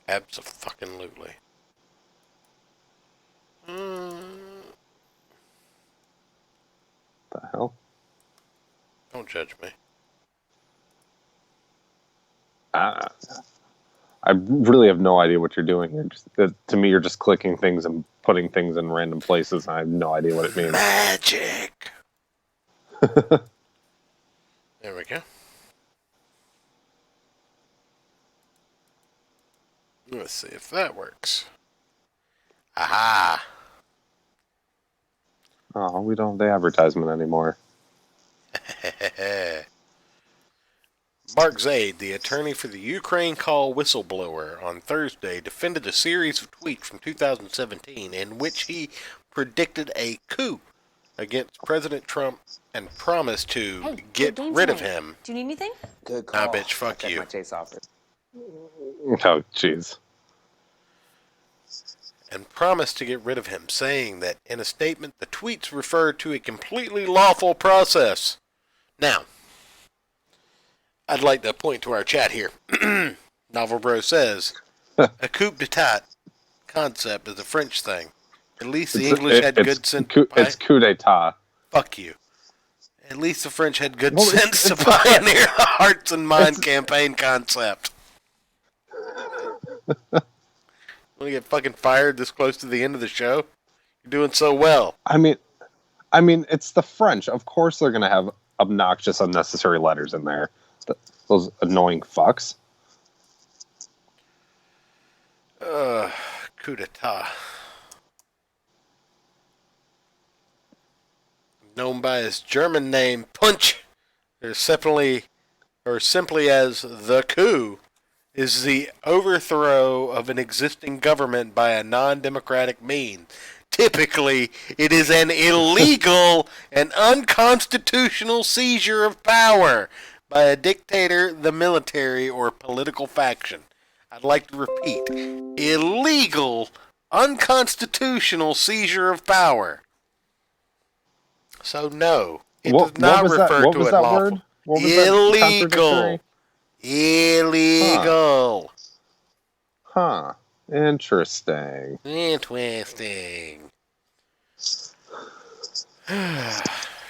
Abso-fucking-lutely. The hell? Don't judge me. I really have no idea what you're doing here. To me, you're just clicking things and putting things in random places, and I have no idea what it means. Magic! There we go. Let's see if that works. Aha! Oh, we don't have the advertisement anymore. Mark Zaid, the attorney for the Ukraine call whistleblower, on Thursday defended a series of tweets from 2017 in which he predicted a coup against President Trump and promised to get rid of him. Do you need anything? Good call. Nah, bitch, fuck you. My chase offer. Oh, jeez. And promised to get rid of him, saying that in a statement the tweets referred to a completely lawful process. Now, I'd like to point to our chat here. Novel Bro says, a coup d'etat concept is a French thing. At least the English had good sense. It's coup d'etat. Fuck you. At least the French had good sense to pioneer the Hearts and Mind campaign concept. Want to get fucking fired this close to the end of the show? You're doing so well. I mean, it's the French. Of course they're going to have obnoxious, unnecessary letters in there. Those annoying fucks. Coup d'etat. Known by his German name, Punch, or simply as the coup, is the overthrow of an existing government by a non-democratic means. Typically, it is an illegal and unconstitutional seizure of power by a dictator, the military, or political faction. I'd like to repeat, illegal, unconstitutional seizure of power. So no, it does not refer to it lawful. Illegal. Illegal. Huh. Interesting.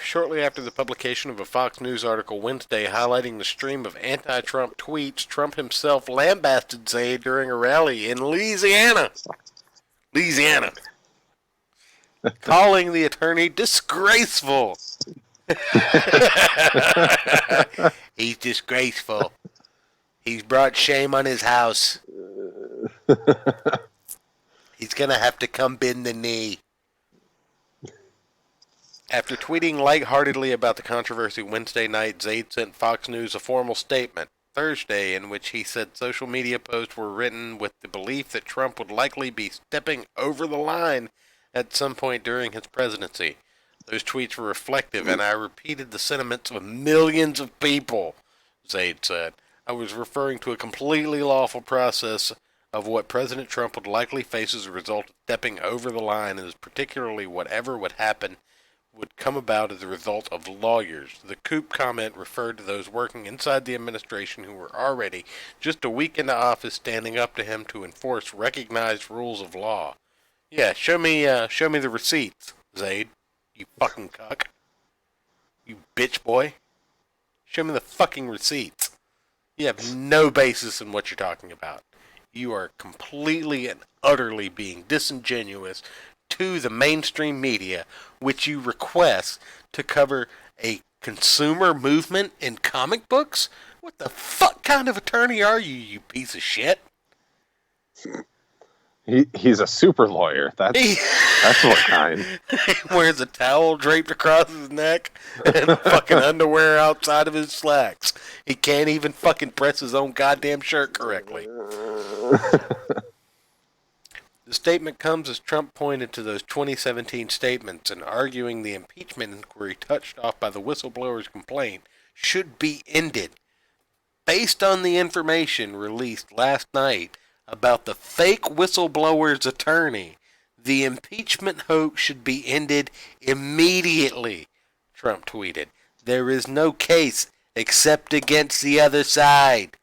Shortly after the publication of a Fox News article Wednesday highlighting the stream of anti-Trump tweets, Trump himself lambasted Zaid during a rally in Louisiana. Calling the attorney disgraceful. He's disgraceful. He's brought shame on his house. He's going to have to come bend the knee. After tweeting lightheartedly about the controversy Wednesday night, Zaid sent Fox News a formal statement Thursday in which he said social media posts were written with the belief that Trump would likely be stepping over the line at some point during his presidency. Those tweets were reflective, and I repeated the sentiments of millions of people, Zaid said. I was referring to a completely lawful process of what President Trump would likely face as a result of stepping over the line, and particularly whatever would happen would come about as a result of lawyers. The coup comment referred to those working inside the administration who were already, just a week into office, standing up to him to enforce recognized rules of law. Yeah, show me the receipts, Zaid. You fucking cuck. You bitch boy. Show me the fucking receipts. You have no basis in what you're talking about. You are completely and utterly being disingenuous to the mainstream media, which you request to cover a consumer movement in comic books? What the fuck kind of attorney are you, you piece of shit? He's a super-lawyer. That's what kind. He wears a towel draped across his neck and fucking underwear outside of his slacks. He can't even fucking press his own goddamn shirt correctly. The statement comes as Trump pointed to those 2017 statements and arguing the impeachment inquiry touched off by the whistleblower's complaint should be ended. Based on the information released last night about the fake whistleblower's attorney, the impeachment hoax should be ended immediately, Trump tweeted. There is no case except against the other side.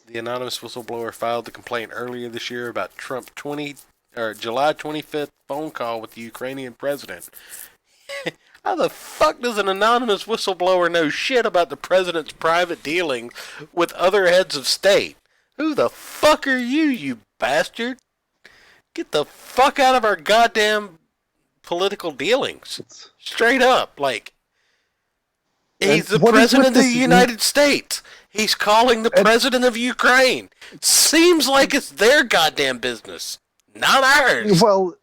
The anonymous whistleblower filed the complaint earlier this year about Trump's July 25th phone call with the Ukrainian president. How the fuck does an anonymous whistleblower know shit about the president's private dealings with other heads of state? Who the fuck are you, you bastard? Get the fuck out of our goddamn political dealings. Straight up. Like, He's the president of the United States. He's calling the president of Ukraine. Seems like it's their goddamn business, not ours. Well,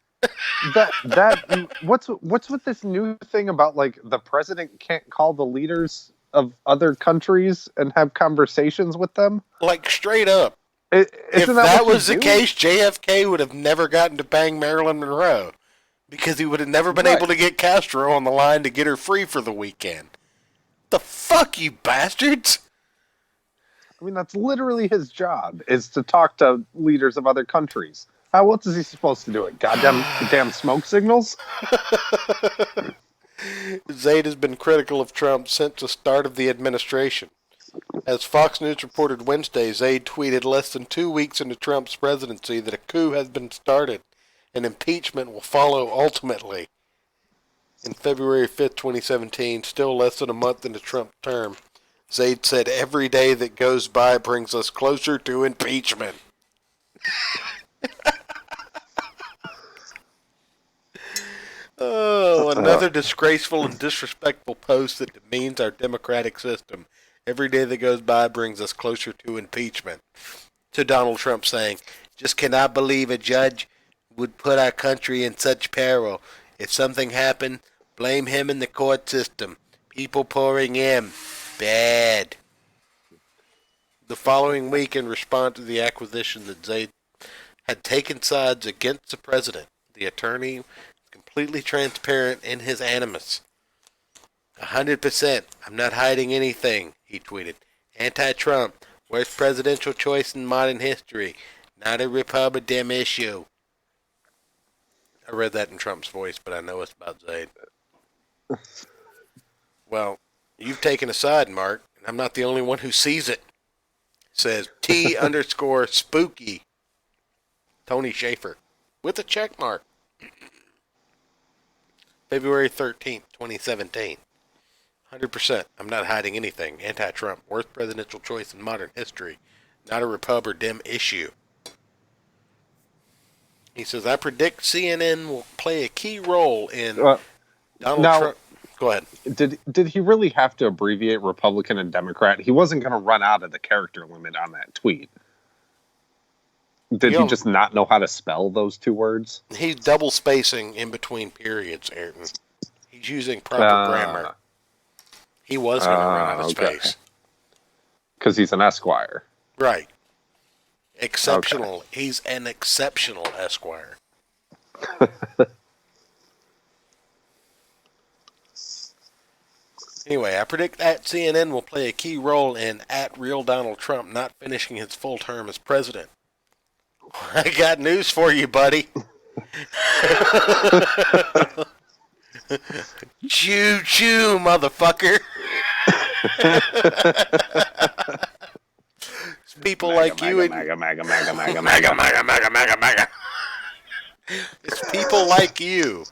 what's with this new thing about like the president can't call the leaders of other countries and have conversations with them? Like straight up. If that was the case, JFK would have never gotten to bang Marilyn Monroe because he would have never been able to get Castro on the line to get her free for the weekend. The fuck, you bastards! I mean, that's literally his job, is to talk to leaders of other countries. How else is he supposed to do it? Goddamn smoke signals? Zaid has been critical of Trump since the start of the administration. As Fox News reported Wednesday, Zaid tweeted less than 2 weeks into Trump's presidency that a coup has been started and impeachment will follow ultimately. In February 5th, 2017, still less than a month into Trump's term, Zaid said every day that goes by brings us closer to impeachment. Oh, another disgraceful and disrespectful post that demeans our democratic system. Every day that goes by brings us closer to impeachment. To Donald Trump saying, just cannot believe a judge would put our country in such peril. If something happened, blame him in the court system. People pouring in. Bad. The following week, in response to the acquisition that Zaid had taken sides against the president, the attorney was completely transparent in his animus. 100%. I'm not hiding anything, he tweeted. Anti-Trump. Worst presidential choice in modern history. Not a Republican issue. I read that in Trump's voice, but I know it's about Zaid. Well, you've taken a side, Mark, and I'm not the only one who sees it. It says T_spooky Tony Schaefer with a check mark. February 13th, 2017. 100%. I'm not hiding anything. Anti-Trump. Worst presidential choice in modern history. Not a Repub or Dem issue. He says, I predict CNN will play a key role in Donald Trump. Go ahead. Did he really have to abbreviate Republican and Democrat? He wasn't going to run out of the character limit on that tweet. Did he just not know how to spell those two words? He's double spacing in between periods, Ayrton. He's using proper grammar. He was going to run out of space. Because he's an Esquire. Right. Exceptional. Okay. He's an exceptional Esquire. Anyway, I predict that CNN will play a key role in @real Donald Trump not finishing his full term as president. I got news for you, buddy. Choo choo, motherfucker. It's people like you and It's people like you,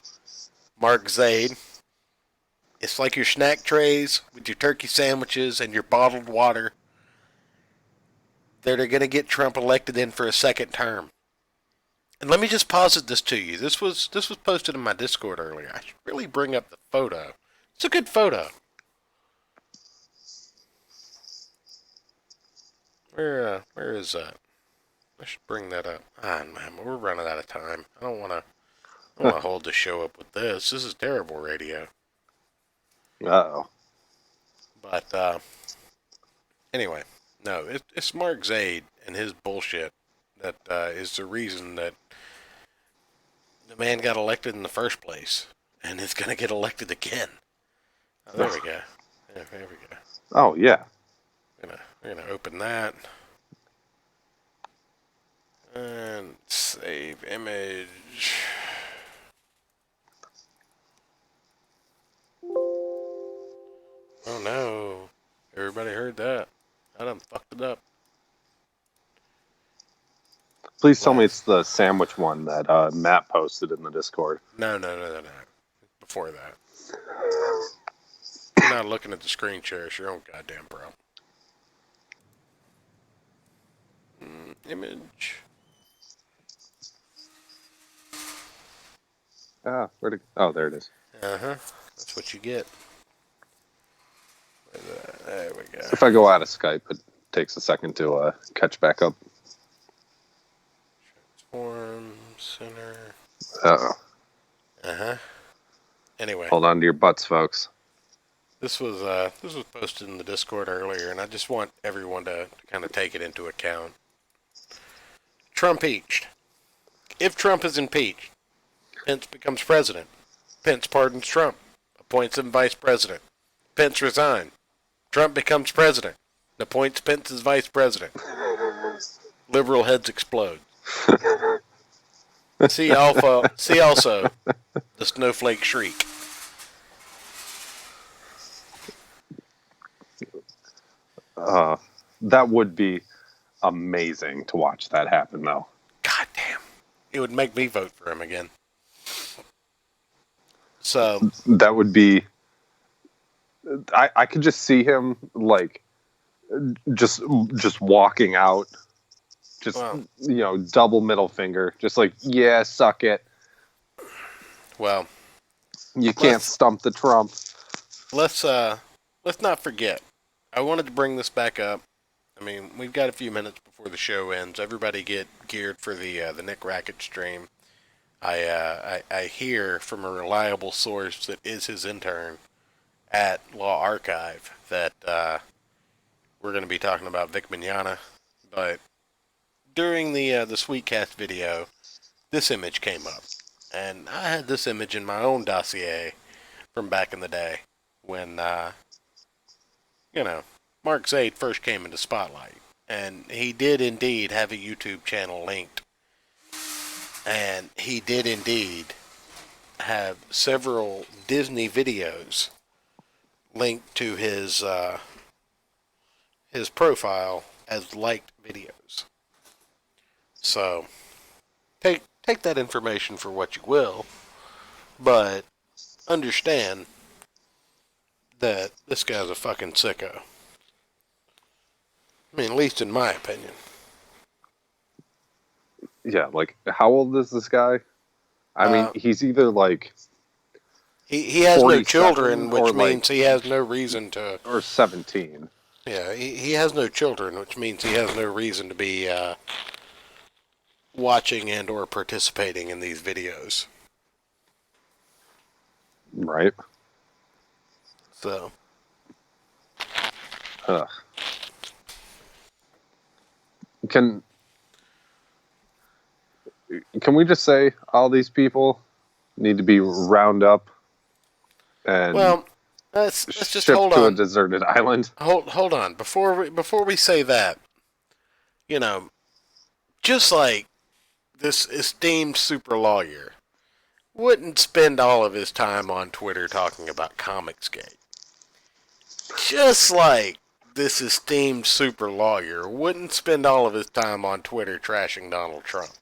Mark Zaid. It's like your snack trays with your turkey sandwiches and your bottled water that are going to get Trump elected in for a second term. And let me just posit this to you. This was posted in my Discord earlier. I should really bring up the photo. It's a good photo. Where is that? I should bring that up. Man, we're running out of time. I don't want to hold the show up with this. This is terrible radio. Uh-oh. But anyway, no, it's Mark Zaid and his bullshit that is the reason that the man got elected in the first place and is going to get elected again. Oh, there we go. Yeah, there we go. Oh, yeah. We're gonna open that. And save image. Oh no. Everybody heard that. I done fucked it up. Please tell me it's the sandwich one that Matt posted in the Discord. No. Before that. You're not looking at the screen share. It's your own goddamn problem. Image. Oh, there it is. That's what you get. There we go. If I go out of Skype, it takes a second to catch back up. Transform center. Uh-oh. Uh-huh. Anyway. Hold on to your butts, folks. This was posted in the Discord earlier, and I just want everyone to kind of take it into account. Trump impeached. If Trump is impeached, Pence becomes president. Pence pardons Trump, appoints him vice president. Pence resigns. Trump becomes president, and appoints Pence as vice president. Liberal heads explode. See also the snowflake shriek. That would be amazing to watch that happen, though. God damn. It would make me vote for him again. So that would be... I could just see him, like, just walking out. Just, double middle finger. Just like, yeah, suck it. Well... You can't stump the Trump. Let's not forget. I wanted to bring this back up. I mean, we've got a few minutes before the show ends. Everybody get geared for the Nick Rackett stream. I hear from a reliable source that is his intern at Law Archive that we're going to be talking about Vic Mignogna. But during the Sweetcast video, this image came up. And I had this image in my own dossier from back in the day when, Mark Zaid first came into Spotlight. And he did indeed have a YouTube channel linked. And he did indeed have several Disney videos linked to his profile as liked videos. So, take that information for what you will, but understand that this guy's a fucking sicko. I mean, at least in my opinion. Yeah, like, how old is this guy? I mean, he's either like... He has no children, which means he has no reason to... Or 17. Yeah, he has no children, which means he has no reason to be watching and or participating in these videos. Right. So. Can we just say all these people need to be round up and let's just shipped hold to on a deserted island? Hold on. Before we say that, just like this esteemed super-lolyer wouldn't spend all of his time on Twitter talking about Comicsgate. Just like this esteemed super-lolyer wouldn't spend all of his time on Twitter trashing Donald Trump.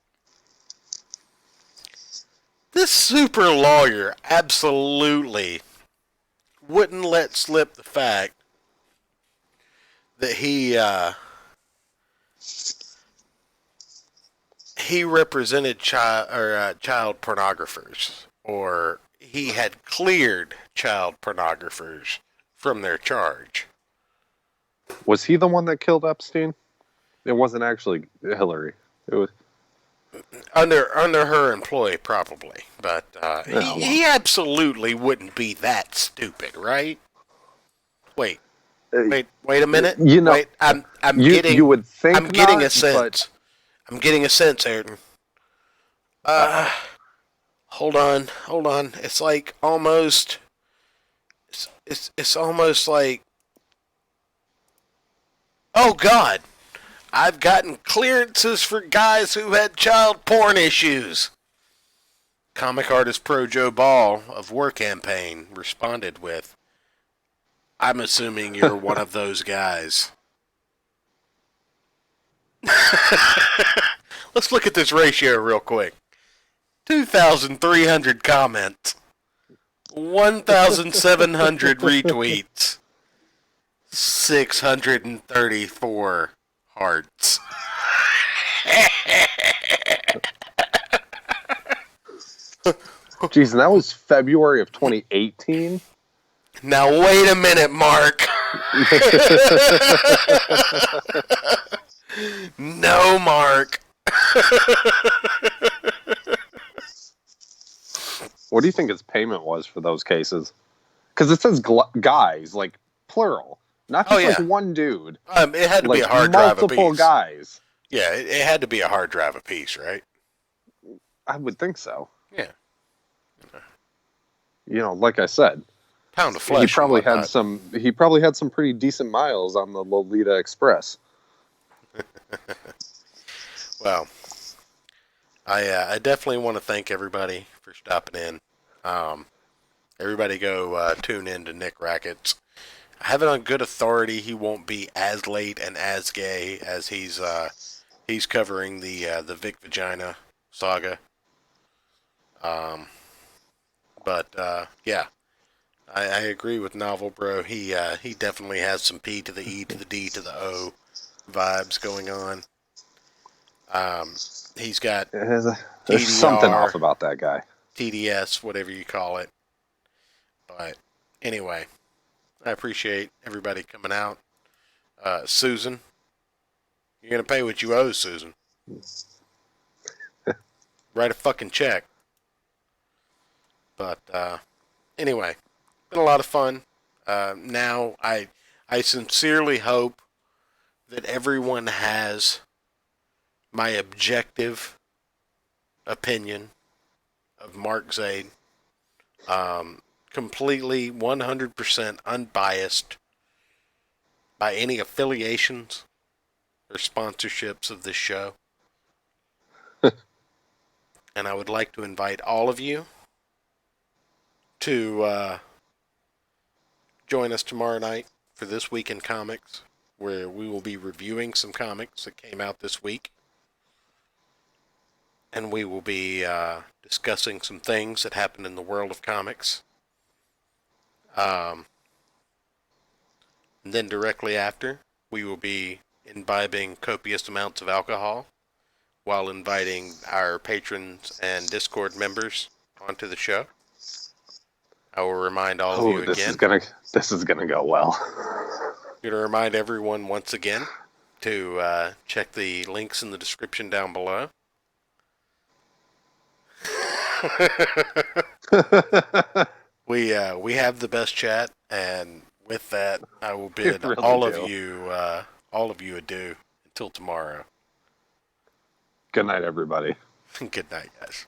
This super-lolyer absolutely wouldn't let slip the fact that he represented child pornographers, or he had cleared child pornographers from their charge. Was he the one that killed Epstein? It wasn't actually Hillary. It was under her employ, probably. But he absolutely wouldn't be that stupid, right? Wait a minute. Wait, you would think I'm getting not, a sense. I'm getting a sense, Ayrton. Hold on. It's like almost. It's almost like. Oh God, I've gotten clearances for guys who had child porn issues. Comic artist Pro Joe Ball of War Campaign responded with, "I'm assuming you're one of those guys." Let's look at this ratio real quick. 2,300 comments. 1,700 retweets. 634 hearts. Jeez, and that was February of 2018? Now wait a minute, Mark. No, Mark. What do you think his payment was for those cases? Because it says guys, like plural, not just like one dude. It had to be a hard drive apiece. Multiple guys. Yeah, it had to be a hard drive apiece, right? I would think so. Yeah. You know, like I said, pound of flesh. He probably had some. He probably had some pretty decent miles on the Lolita Express. Well, I definitely want to thank everybody for stopping in. Everybody go tune in to Nick Rackett's. I have it on good authority he won't be as late and as gay as he's covering the Vic Vagina saga. But yeah, I agree with Novel Bro. He definitely has some P to the E to the D to the O vibes going on. He's got there's TDR, something off about that guy. TDS, whatever you call it. But anyway, I appreciate everybody coming out. Susan, you're gonna pay what you owe, Susan. Write a fucking check. But anyway, been a lot of fun. Now I sincerely hope that everyone has my objective opinion of Mark Zaid, completely 100% unbiased by any affiliations or sponsorships of this show. And I would like to invite all of you to join us tomorrow night for This Week in Comics, where we will be reviewing some comics that came out this week. And we will be discussing some things that happened in the world of comics. And then directly after, we will be imbibing copious amounts of alcohol while inviting our patrons and Discord members onto the show. I will remind all of you again. This is gonna go well. I'm going to remind everyone once again to check the links in the description down below. We have the best chat, and with that, I will bid really all of you adieu until tomorrow. Good night, everybody. Good night, guys.